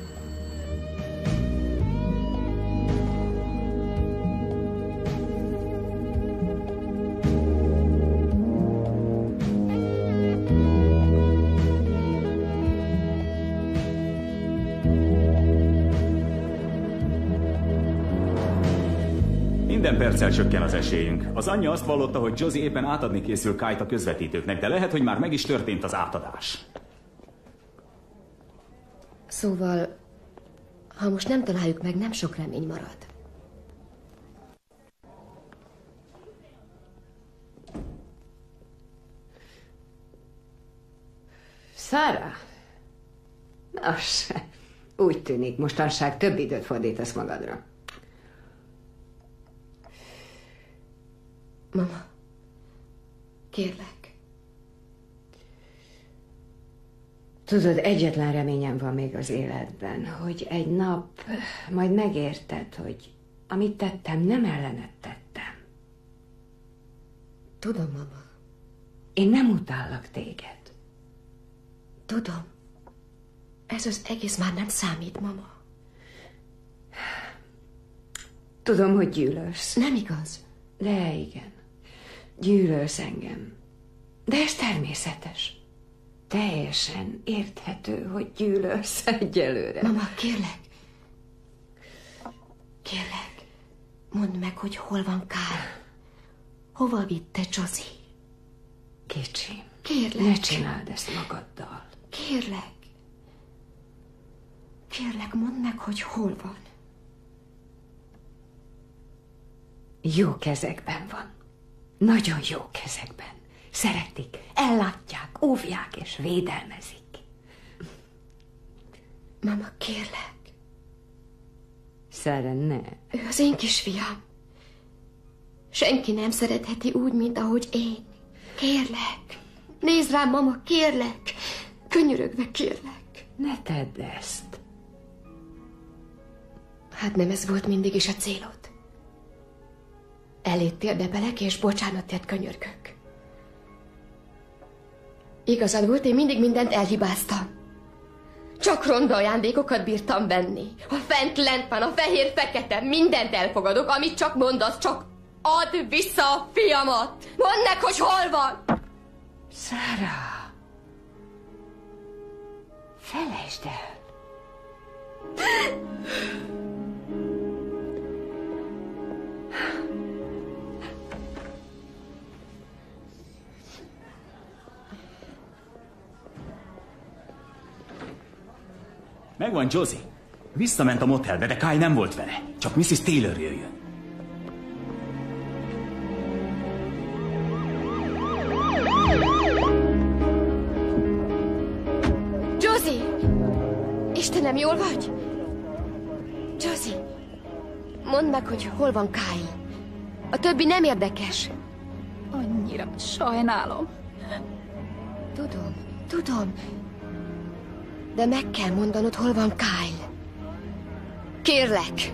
Minden perccel csökken az esélyünk. Az anyja azt vallotta, hogy Josie éppen átadni készül Kyle-t a közvetítőknek, de lehet, hogy már meg is történt az átadás. Szóval, ha most nem találjuk meg, nem sok remény marad. Sarah? Nos, úgy tűnik, mostanság több időt fordítasz magadra. Mama, kérlek. Tudod, egyetlen reményem van még az életben, hogy egy nap majd megérted, hogy amit tettem, nem ellened tettem. Tudom, mama. Én nem utállak téged. Tudom. Ez az egész már nem számít, mama. Tudom, hogy gyűlölsz. Nem igaz. De igen. Gyűlölsz engem. De ez természetes. Teljesen érthető, hogy gyűlölsz egyelőre. Mama, kérlek. Kérlek, mondd meg, hogy hol van Kyle. Hova vitte Josie? Kicsim. Kérlek. Ne csináld ezt magaddal. Kérlek. Kérlek, mondd meg, hogy hol van. Jó kezekben van. Nagyon jó kezekben. Szeretik, ellátják, óvják és védelmezik. Mama, kérlek. Sarah, ne. Ő az én kisfiam. Senki nem szeretheti úgy, mint ahogy én. Kérlek. Nézd rám, mama, kérlek. Könyörögve kérlek. Ne tedd ezt. Hát nem ez volt mindig is a célod. Eléd térdepelek, és bocsánatért könyörgök. Igazad volt, én mindig mindent elhibáztam. Csak ronda ajándékokat bírtam venni. A fent-lent van, a fehér-fekete, mindent elfogadok, amit csak mondasz, csak add vissza a fiamat! Mondd meg, hogy hol van! Sarah! Felejtsd el! Megvan Josie. Visszament a motelbe, de Kyle nem volt vele. Csak Mrs. Taylor jöjjön. Josie! Istenem, jól vagy? Josie, mondd meg, hogy hol van Kyle. A többi nem érdekes. Annyira sajnálom. Tudom. De meg kell mondanod, hol van Kyle. Kérlek.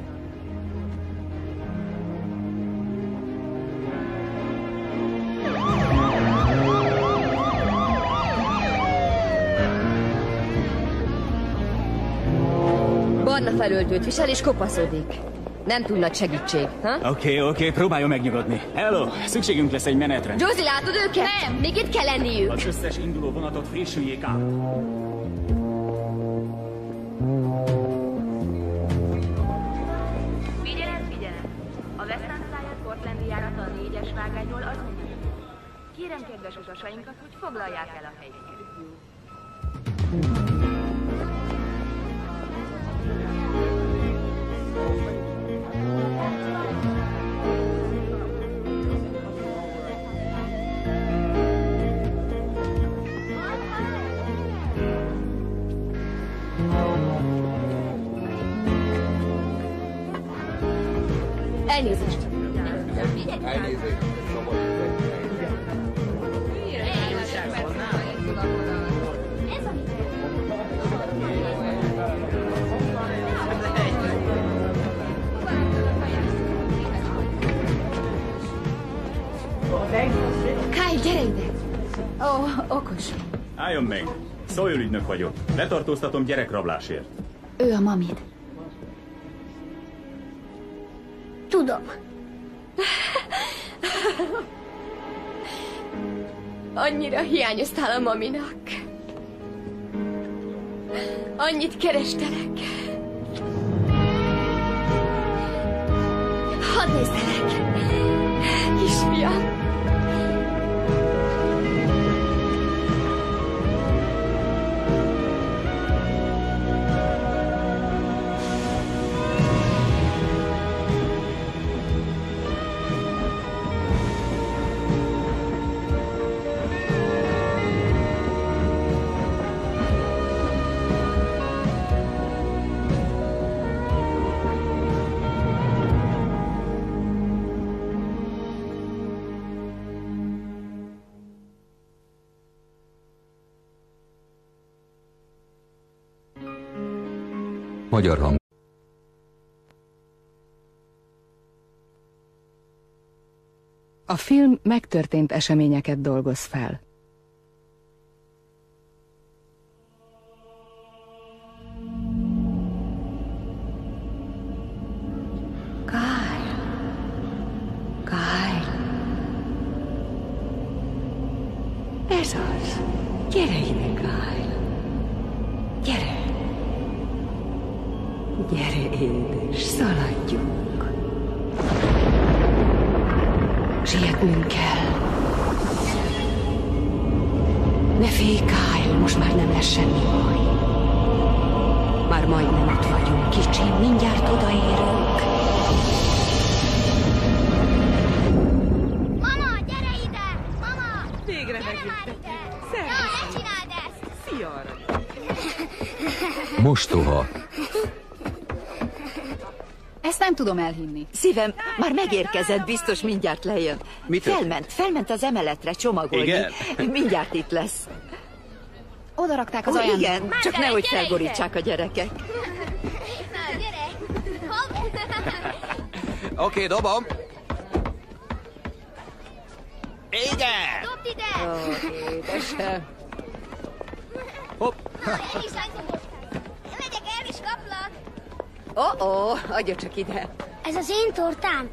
Barna felöltőt visel és kopaszodik. Nem túl nagy segítség, ha? Oké, próbáljon megnyugodni. Hello, szükségünk lesz egy menetre. Josie, látod őket? Nem, még itt kell lenniük. Az összes induló vonatot frissüljék át. Figyelem! A Western Alliance Portlandi járata a 4-es vágányról az mondja. Kérem kedves utasainkat, hogy foglalják el a helyüket. Elnézést. Kyle, gyere ide! Okos. Álljon meg! Sawyer ügynök vagyok. Letartóztatom gyerekrablásért. Ő a mamid. Tudom. Annyira hiányoztál a maminak. Annyit kerestelek. Hadd nézzelek. Kisfiam. Magyar hang. A film megtörtént eseményeket dolgoz fel. Kyle. Ez az. Gyere ide, Kyle. Gyere. Gyere, édes, szaladjunk. Sietnünk kell. Ne félj, Kyle, most már nem lesz semmi baj. Már majdnem ott vagyunk, kicsim, mindjárt odaérünk. Mama, gyere ide! Mama! Végre megjöttek. Szervusz! Ne csináld ezt! Szia, arany. Mostoha. Ezt nem tudom elhinni. Szívem, már megérkezett, biztos mindjárt lejön. Felment az emeletre csomagolni. Igen? Mindjárt itt lesz. Oda rakták az ajándékot. Igen, csak nehogy felborítsák a gyerekek. Na, gyere! Hopp! Oké, dobom. Igen! Dobd ide! Édesem. Hopp. Én is lányzom. Megyek el és kaplak. Adja csak ide. Ez az én tortám.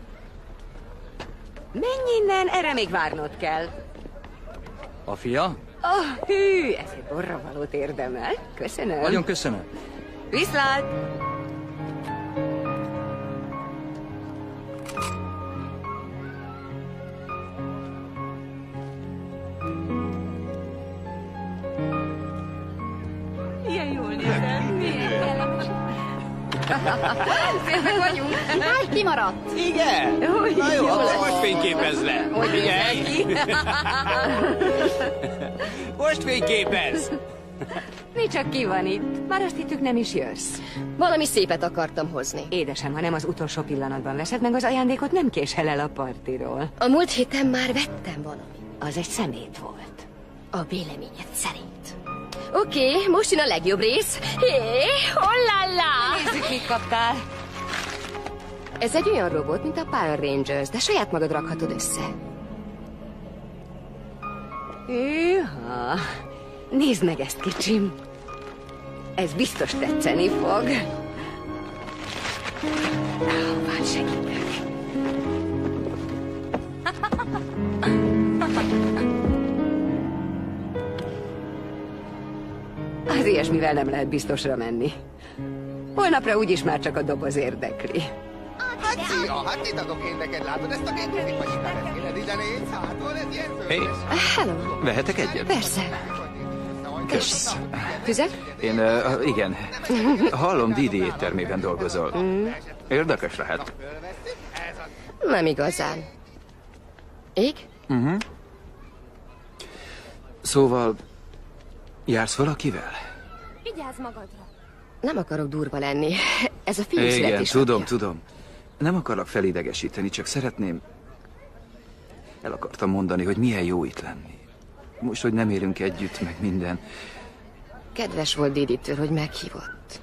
Menj innen, erre még várnod kell. A fia? Hű, ezért borravalót érdemel. Köszönöm. Nagyon köszönöm. Viszlát! Milyen jól nézel. Milyen kellemes. Szépek vagyunk. Hány kimaradt? Igen. Na jó, akkor most fényképezz le. Figyelj! Most fényképezz! Mi csak ki van itt? Már azt hittük, nem is jössz. Valami szépet akartam hozni. Édesem, ha nem az utolsó pillanatban veszed meg az ajándékot, nem késel el a partiról. A múlt héten már vettem valami. Az egy szemét volt. A véleményed szerint. Oké, most jön a legjobb rész. Hé, hollala! Nézzük, mit kaptál. Ez egy olyan robot, mint a Power Rangers, de saját magad rakhatod össze. Hűha! Nézd meg ezt, kicsim. Ez biztos tetszeni fog. Van, segítek. Az ilyesmivel nem lehet biztosra menni. Holnapra úgyis már csak a doboz érdekli. Hát szia, hát mit adok én neked, látod ezt a gépedik macskát, ezt kéne 14 hától, ez ilyen zöld. Hé, hello. Vehetek egyet? Persze. Kösz. Füzet? Én, igen. Hallom, Didi éttermében dolgozol. Érdekes lehet. Nem igazán. Ég? Szóval, jársz valakivel? Vigyázz magadra. Nem akarok durva lenni. Ez a fiú Igen, születésnapja. tudom. Nem akarok felidegesíteni, csak szeretném... El akartam mondani, hogy milyen jó itt lenni. Most, hogy nem élünk együtt, meg minden. Kedves volt Diditől, hogy meghívott.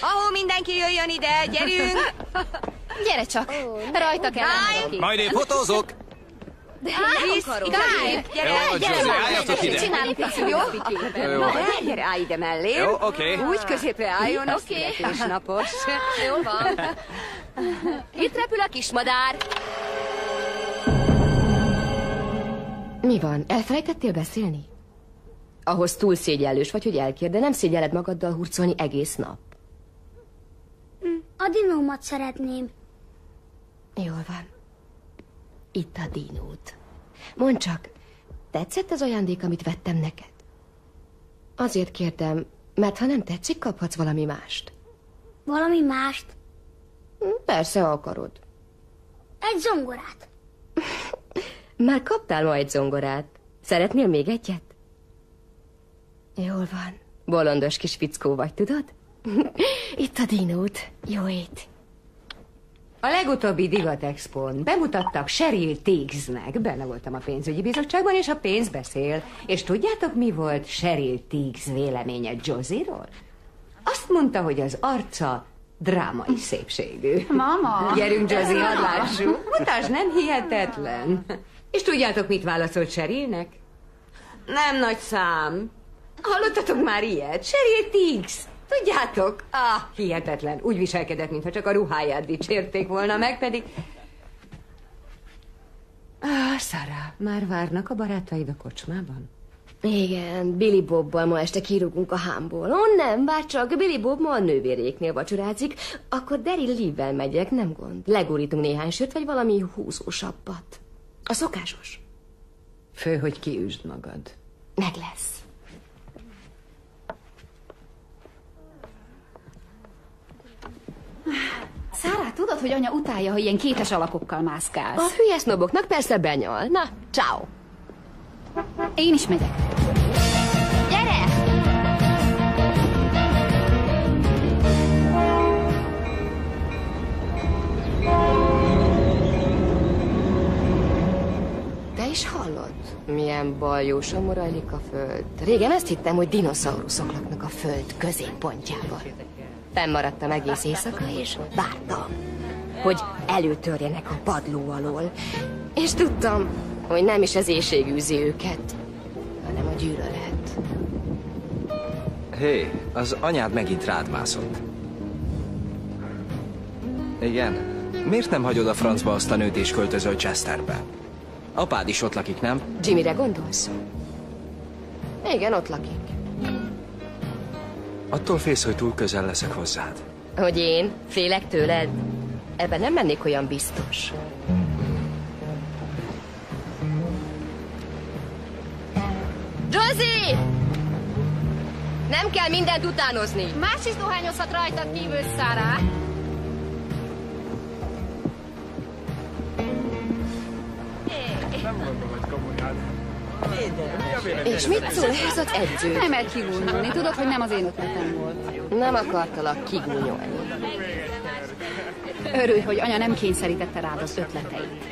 Ahó, mindenki jöjjön ide, gyerünk! Gyere csak, rajta kell lenni. Majd én fotózok! Gyere, álljatok ide! csinálunk egy jó? Gyere, állj ide mellé. Jó, oké. Úgy középre álljon, a születésnapos. Jól van. Itt repül a kismadár. Mi van? Elfelejtettél beszélni? Ahhoz túl szégyellős vagy, hogy elkér, de nem szégyelled magaddal hurcolni egész nap. A dinómat szeretném. Jól van. Itt a dinód. Mondd csak, tetszett az ajándék, amit vettem neked? Azért kértem, mert ha nem tetszik, kaphatsz valami mást. Valami mást? Persze, ha akarod. Egy zongorát. Már kaptál ma egy zongorát. Szeretnél még egyet? Jól van. Bolondos kis fickó vagy, tudod? Itt a dinód. Jó ét. A legutóbbi Divat Expón bemutattak Cheryl Tiegsnek. Benne voltam a pénzügyi bizottságban, és a pénz beszél. És tudjátok, mi volt Cheryl Tiegs véleménye Josie-ról? Azt mondta, hogy az arca drámai szépségű. Mama! Gyerünk, Josie, hadd lássuk. Mutasd, nem hihetetlen. És tudjátok, mit válaszolt Cherylnek? Nem nagy szám. Hallottatok már ilyet? Cheryl Tiegs. Tudjátok? Hihetetlen. Úgy viselkedett, mintha csak a ruháját dicsérték volna meg, pedig... Sarah, már várnak a barátaid a kocsmában? Igen, Billy Bobbal ma este kirúgunk a hámból. Nem, bár csak Billy Bob ma a nővéréknél vacsorázik, akkor Daryl Lee-vel megyek, nem gond. Legurítunk néhány sört, vagy valami húzósabbat. A szokásos. Fő, hogy kiüsd magad. Meg lesz. Szára, tudod, hogy anya utálja, ha ilyen kétes alakokkal mászkálsz? A hülye sznoboknak persze benyal. Na, ciao. Én is megyek. Gyere! Te is hallod? Milyen baljósan morajlik a föld. Régen ezt hittem, hogy dinoszauruszok laknak a föld középpontjában. Fennmaradtam egész éjszaka, és vártam, hogy előtörjenek a padló alól. És tudtam, hogy nem is az éhség űzi őket, hanem a gyűlölet. Hé, az anyád megint rád mászott. Igen? Miért nem hagyod a francba azt a nőt és költözöl Chesterbe? Apád is ott lakik, nem? Jimmyre gondolsz? Igen, ott lakik. Attól félsz, hogy túl közel leszek hozzád. Hogy én? Félek tőled? Ebben nem lennék olyan biztos. Josie! Nem kell mindent utánozni. Más is dohányozhat rajtad kívül, Sarah. Nem mondom, hogy komolyan. És mit szól ehhez az edző? Nem mert kigúnyolni. Tudod, hogy nem az én ötletem volt. Nem akartalak kigúnyolni. Örülj, hogy anya nem kényszerítette rád az ötleteit.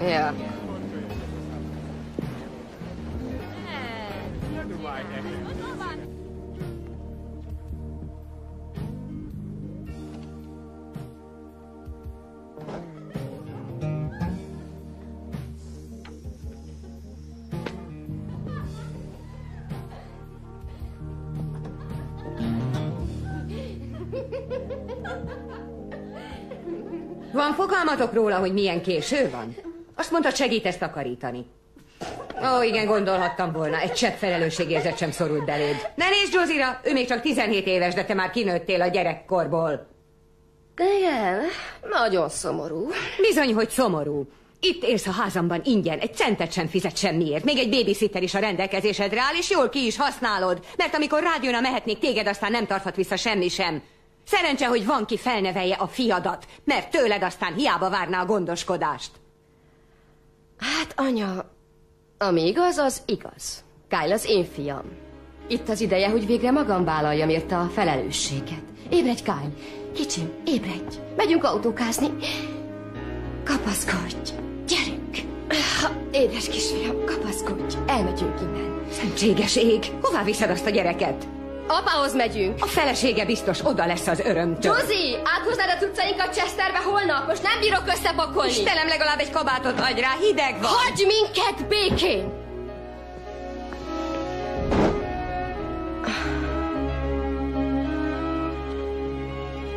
Ja. Van fogalmatok róla, hogy milyen késő van? Azt mondtad, segítesz takarítani. Ó, igen, gondolhattam volna. Egy csepp felelősségérzet sem szorult beléd. Ne nézd Josie-ra, ő még csak 17 éves, de te már kinőttél a gyerekkorból. Igen, nagyon szomorú. Bizony, hogy szomorú. Itt élsz a házamban ingyen, egy centet sem fizet semmiért. Még egy babysitter is a rendelkezésedre áll, és jól ki is használod. Mert amikor rádióna mehetnék, téged aztán nem tarthat vissza semmi sem. Szerencse, hogy van, ki felnevelje a fiadat, mert tőled aztán hiába várná a gondoskodást. Hát, anya, ami igaz, az igaz. Kyle az én fiam. Itt az ideje, hogy végre magam vállaljam érte a felelősséget. Ébredj, Kyle! Kicsim, ébredj! Megyünk autókázni. Kapaszkodj! Gyerünk! Édes kisfiam, kapaszkodj! Elmegyünk innen. Szentséges ég! Hová viszed azt a gyereket? Apához megyünk. A felesége biztos oda lesz az örömtől. Josie, áthoznád a cuccainkat Chesterbe holnap? Most nem bírok összepakolni. Istenem, legalább egy kabátot adj rá, hideg van. Hagyj minket békén!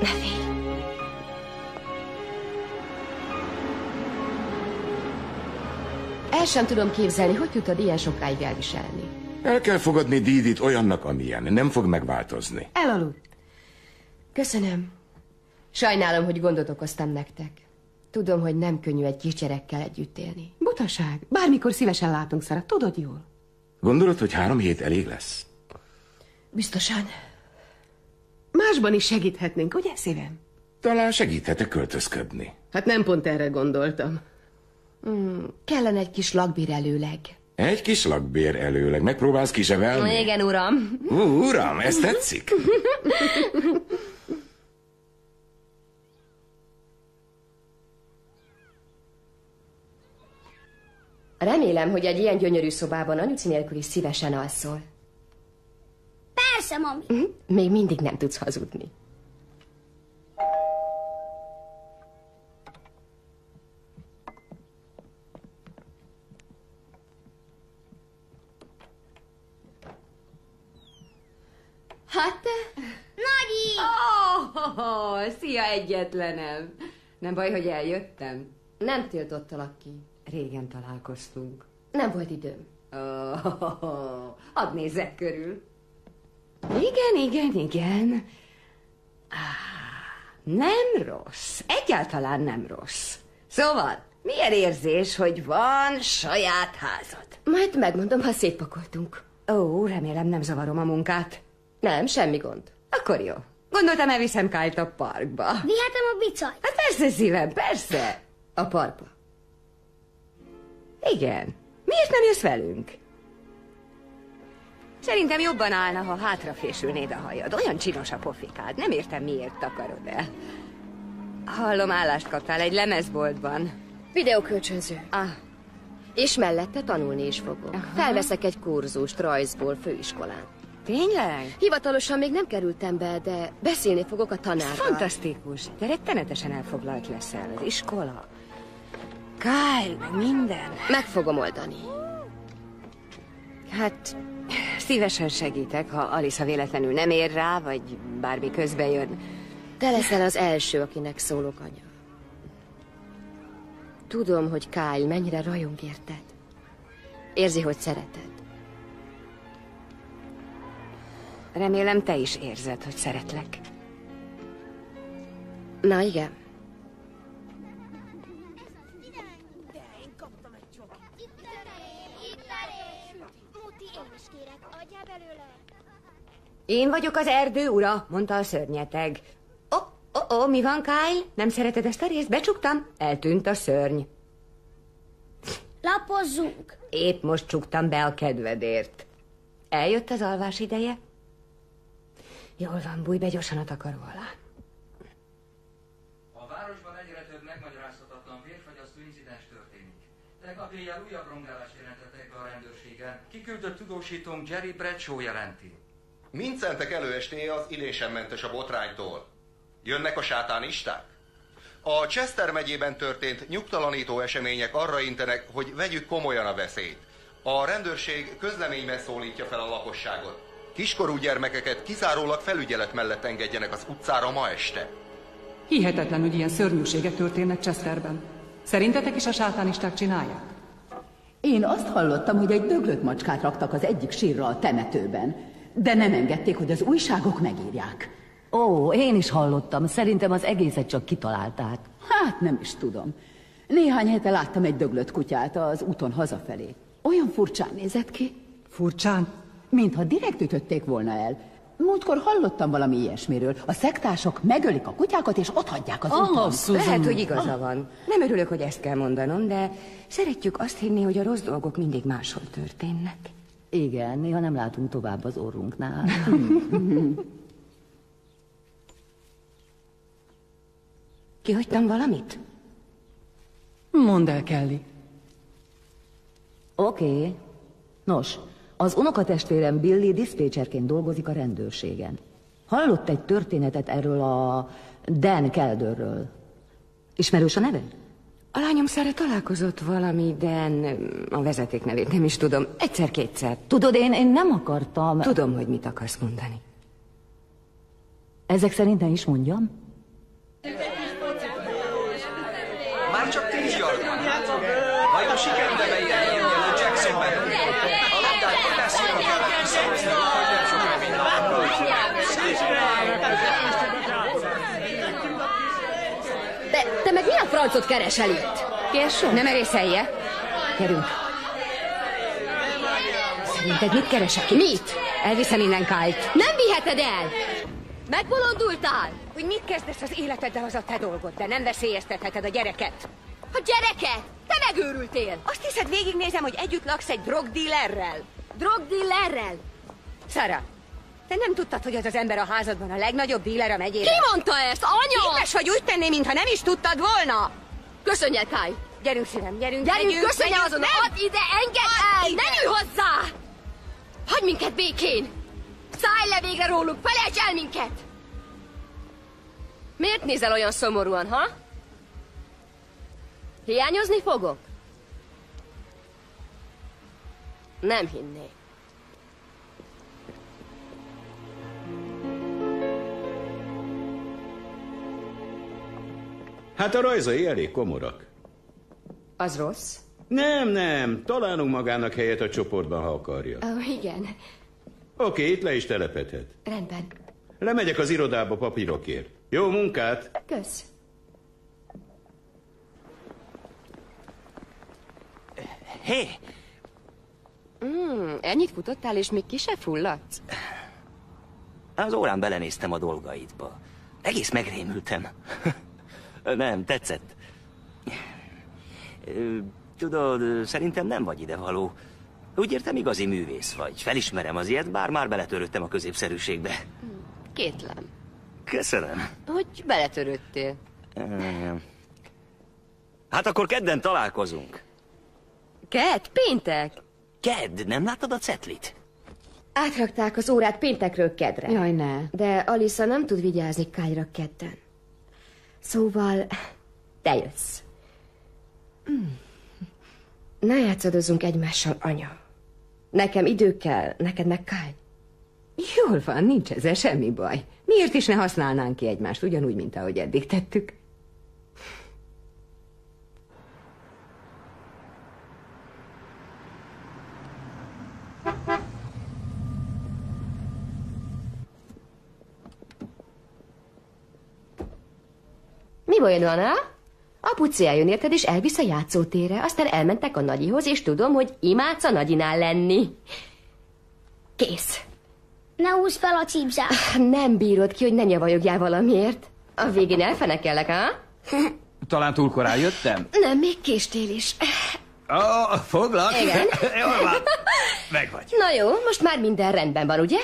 Ne félj. El sem tudom képzelni, hogy tudod ilyen sokáig elviselni. El kell fogadni Didit olyannak, amilyen. Nem fog megváltozni. Elaludt. Köszönöm. Sajnálom, hogy gondot okoztam nektek. Tudom, hogy nem könnyű egy kisgyerekkel együtt élni. Butaság. Bármikor szívesen látunk, Sarah. Tudod jól. Gondolod, hogy 3 hét elég lesz? Biztosan. Másban is segíthetnénk, ugye, szívem? Talán segíthetek költözködni. Hát nem pont erre gondoltam. Kellene egy kis lakbér előleg. Egy kis lakbér előleg. Megpróbálsz kisevelni? Igen, uram. Uram, ez tetszik? Remélem, hogy egy ilyen gyönyörű szobában anyuci nélkül is szívesen alszol. Persze, mami. Még mindig nem tudsz hazudni. Hát te? Nagyi! Szia, egyetlenem. Nem baj, hogy eljöttem? Nem tiltottalak ki. Régen találkoztunk. Nem volt időm. Hadd nézzek körül. Igen. Nem rossz. Egyáltalán nem rossz. Szóval, milyen érzés, hogy van saját házad? Majd megmondom, ha szétpakoltunk. Ó, remélem nem zavarom a munkát. Nem, semmi gond. Akkor jó. Gondoltam, elviszem Kyle-t a parkba. Vihetem a bicajt? Hát persze, szívem, persze. A parkba. Igen. Miért nem jössz velünk? Szerintem jobban állna, ha hátrafésülnéd a hajad. Olyan csinos a pofikád. Nem értem, miért takarod el. Hallom, állást kaptál egy lemezboltban. Videókölcsönző. És mellette tanulni is fogok. Aha. Felveszek egy kurzust rajzból főiskolán. Tényleg? Hivatalosan még nem kerültem be, de beszélni fogok a tanárral. Fantasztikus. Te rettenetesen elfoglalt leszel. Az iskola. Kyle, meg minden. Meg fogom oldani. Hát, szívesen segítek, ha Alisa véletlenül nem ér rá, vagy bármi közbe jön. Te leszel az első, akinek szólok, anya. Tudom, hogy Kyle mennyire rajong érted. Érzi, hogy szereted. Remélem, te is érzed, hogy szeretlek. Na igen. Muti, én is kérek, adjál belőle. Én vagyok az erdő ura, mondta a szörnyeteg. Mi van, Kyle? Nem szereted ezt a részt? Becsuktam? Eltűnt a szörny. Lapozzunk. Épp most csuktam be a kedvedért. Eljött az alvás ideje? Jól van, bújj be gyorsan a takaró alá. A városban egyre több megmagyarázhatatlan vérfagyasztó incidens történik. Tegnap éjjel újabb rongálást jelentettek be a rendőrségen. Kiküldött tudósítónk Jerry Bradshaw jelenti. Mincentek előestéje az illésemmentes a botránytól. Jönnek a sátánisták? A Chester megyében történt nyugtalanító események arra intenek, hogy vegyük komolyan a veszélyt. A rendőrség közleményben szólítja fel a lakosságot. Kiskorú gyermekeket kizárólag felügyelet mellett engedjenek az utcára ma este. Hihetetlen, hogy ilyen szörnyűségek történnek Chesterben. Szerintetek is a sátánisták csinálják? Én azt hallottam, hogy egy döglött macskát raktak az egyik sírra a temetőben, de nem engedték, hogy az újságok megírják. Ó, én is hallottam. Szerintem az egészet csak kitalálták. Hát nem is tudom. Néhány hete láttam egy döglött kutyát az úton hazafelé. Olyan furcsán nézett ki. Furcsán? Mintha direkt ütötték volna el. Múltkor hallottam valami ilyesmiről. A szektások megölik a kutyákat, és otthagyják az úton. Lehet, hogy igaza van. Nem örülök, hogy ezt kell mondanom, de szeretjük azt hinni, hogy a rossz dolgok mindig máshol történnek. Igen, néha nem látunk tovább az orrunknál. Kihagytam valamit? Mondd el, Kelly. Oké. Nos, az unokatestvérem Billy diszpécserként dolgozik a rendőrségen. Hallott egy történetet erről a Dan Calderről. Ismerős a neve? A lányom Szára találkozott valami, de a vezeték nevét nem is tudom. Egyszer-kétszer. Tudod, én nem akartam... Tudom, hogy mit akarsz mondani. Ezek szerint ne is mondjam? Már csak 10 yardban. Vajon sikerül-e beírni a Jacksonben? A labdát messzire kellett visszahozni, hogy nem sokkal minden. De te meg mi a francot keresel itt? Kérso? Nem merészelje. Gyerünk. Szerinted mit keresek itt? Mit? Elviszem innen Kyle-t. Nem viheted el! Megbolondultál? Hogy mit kezdesz az életeddel, az a te dolgod, de nem veszélyeztetheted a gyereket. A gyereket? Te megőrültél! Azt hiszed, végignézem, hogy együtt laksz egy drogdillerrel? Drogdillerrel? Sarah, te nem tudtad, hogy az az ember a házadban a legnagyobb díler a megyében? Ki mondta ezt, anya? Képes, hogy úgy tenné, mintha nem is tudtad volna? Köszönj el, Kai! Gyerünk, szívem, gyerünk! Gyerünk, köszönj el azon! Add ide, engedd el! Ne nyújj hozzá! Hagyj minket békén! Szállj le végre róluk, felejts el minket! Miért nézel olyan szomorúan, ha? Hiányozni fogok? Nem hinnék. Hát a rajzai elég komorak. Az rossz? Nem, találunk magának helyet a csoportban, ha akarja. Igen. Oké, itt le is telepedhet. Rendben. Lemegyek az irodába papírokért. Jó munkát! Kösz. Hé! Ennyit futottál, és még ki se fulladsz? Az órán belenéztem a dolgaidba. Egész megrémültem. Nem, tetszett. Tudod, szerintem nem vagy idevaló. Úgy értem, igazi művész vagy. Felismerem az ilyet, bár már beletörődtem a középszerűségbe. Kétlem. Köszönöm. Hogy beletörődtél? Hát akkor kedden találkozunk. Kedd? Péntek? Kedd, nem láttad a cetlit? Átrakták az órát péntekről kedre. Jaj, ne. De Alisa nem tud vigyázni Kyle-ra kedden. Szóval te jössz. Ne játszadozzunk egymással, anya. Nekem idő kell, neked meg Kyle. Jól van, nincs ezzel semmi baj. Miért is ne használnánk ki egymást, ugyanúgy, mint ahogy eddig tettük? Mi bajod van, á? Apuci eljön érted, és elvisz a játszótérre, aztán elmentek a nagyihoz, és tudom, hogy imádsz a nagyinál lenni. Kész. Ne húzd fel a cipzát. Nem bírod ki, hogy ne nyavajogjál valamiért. A végén elfenekelek, ha? Talán túl korán jöttem? Nem, még késtél is. Foglak? Igen. Jól van. Meg vagy. Na jó, most már minden rendben van, ugye?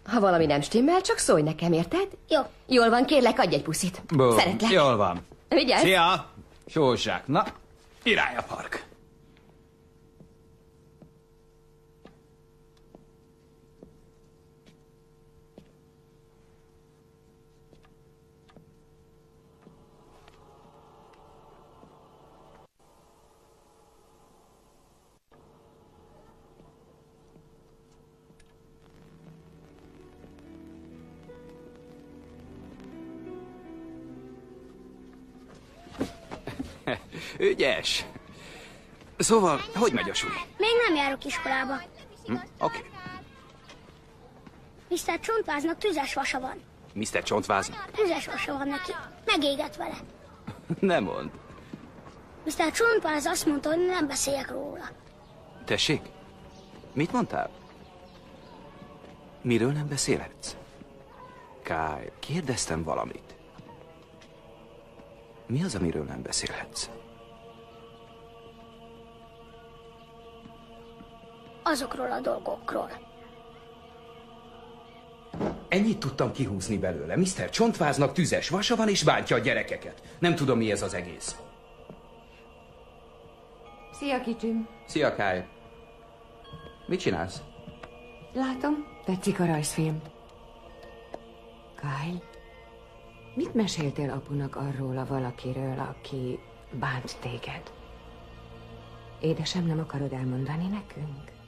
Ha valami nem stimmel, csak szólj nekem, érted? Jó. Jól van, kérlek, adj egy puszit. Bum. Szeretlek. Jól van. Vigyázz. Szia! Sózsák. Na, irány a park. Ügyes. Szóval, hogy megy a suli? Még nem járok iskolába. Oké. Mr. Csontváznak tüzes vasa van. Mr. Csontváz? Tüzes vasa van neki. Megégett vele. Nem mond. Mr. Csontváz azt mondta, hogy nem beszéljek róla. Tessék? Mit mondtál? Miről nem beszélhetsz? Kyle, kérdeztem valamit. Mi az, amiről nem beszélhetsz? Azokról a dolgokról. Ennyit tudtam kihúzni belőle. Mr. Csontváznak tüzes vasa van, és bántja a gyerekeket. Nem tudom, mi ez az egész. Szia, kicsim. Szia, Kyle. Mit csinálsz? Látom, tetszik a rajzfilm. Kyle, mit meséltél apunak arról a valakiről, aki bánt téged? Édesem, nem akarod elmondani nekünk?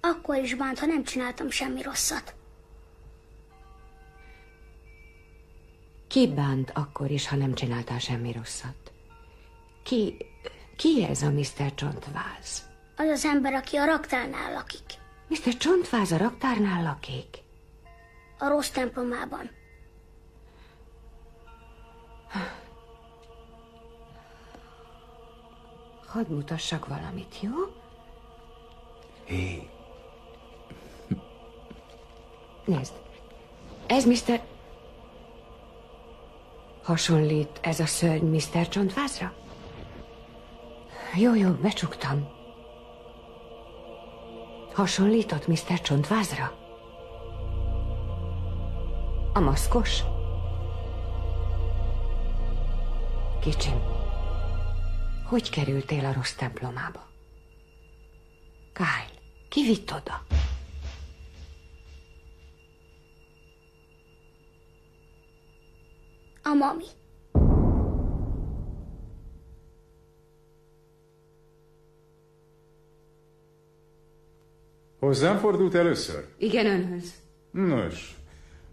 Akkor is bánt, ha nem csináltam semmi rosszat. Ki bánt akkor is, ha nem csináltál semmi rosszat? Ki ez a Mr. Csontváz? Az az ember, aki a raktárnál lakik. Mr. Csontváz a raktárnál lakik? A rossz templomában. Hadd mutassak valamit, jó? Hé. Nézd, ez Mr. Hasonlít ez a szörny Mr. Csontvázra? Jó, becsuktam. Hasonlított Mr. Csontvázra? A maszkos? Kicsim, hogy kerültél a rossz templomába? Kyle, ki vitt oda? A mami. Hozzám fordult először? Igen, önhöz. Nos,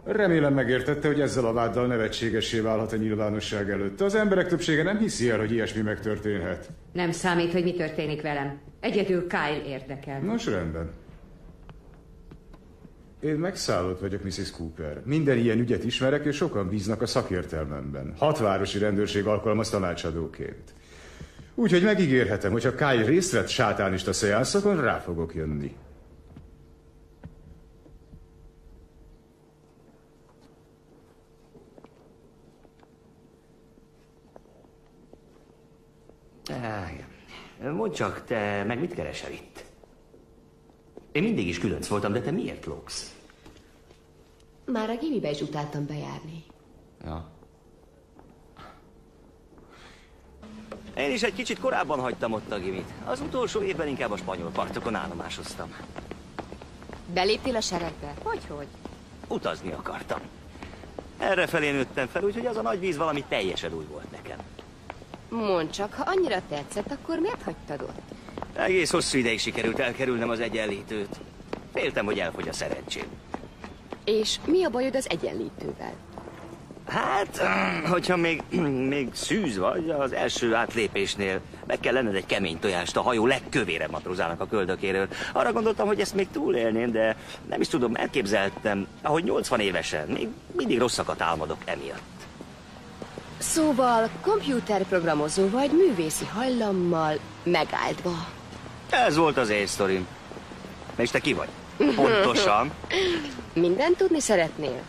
remélem megértette, hogy ezzel a váddal nevetségessé válhat a nyilvánosság előtt. Az emberek többsége nem hiszi el, hogy ilyesmi megtörténhet. Nem számít, hogy mi történik velem. Egyedül Kyle érdekel. Nos, rendben. Én megszállott vagyok, Mrs. Cooper. Minden ilyen ügyet ismerek, és sokan bíznak a szakértelmemben. 6 városi rendőrség alkalmaz tanácsadóként. Úgyhogy megígérhetem, hogy ha Kyle részt vett sátánista szeánszokon, rá fogok jönni. Mondd csak, te meg mit keresel itt? Én mindig is különc voltam, de te miért lógsz? Már a gimibe is utáltam bejárni. Ja. Én is egy kicsit korábban hagytam ott a gimit. Az utolsó évben inkább a spanyol partokon állomásoztam. Beléptél a seregbe? Hogyhogy? Utazni akartam. Errefelé nőttem fel, úgyhogy az a nagy víz valami teljesen új volt nekem. Mondd csak, ha annyira tetszett, akkor miért hagytad ott? Egész hosszú ideig sikerült elkerülnem az egyenlítőt. Féltem, hogy elfogy a szerencsém. És mi a bajod az egyenlítővel? Hát, hogyha még szűz vagy, az első átlépésnél meg kell lenned egy kemény tojást a hajó legkövérebb matrózának a köldökéről. Arra gondoltam, hogy ezt még túlélném, de nem is tudom, elképzeltem, ahogy 80 évesen még mindig rosszakat álmodok emiatt. Szóval komputerprogramozó vagy művészi hajlammal megáldva. Ez volt az én sztorim. És te ki vagy? Pontosan. Mindent tudni szeretnél?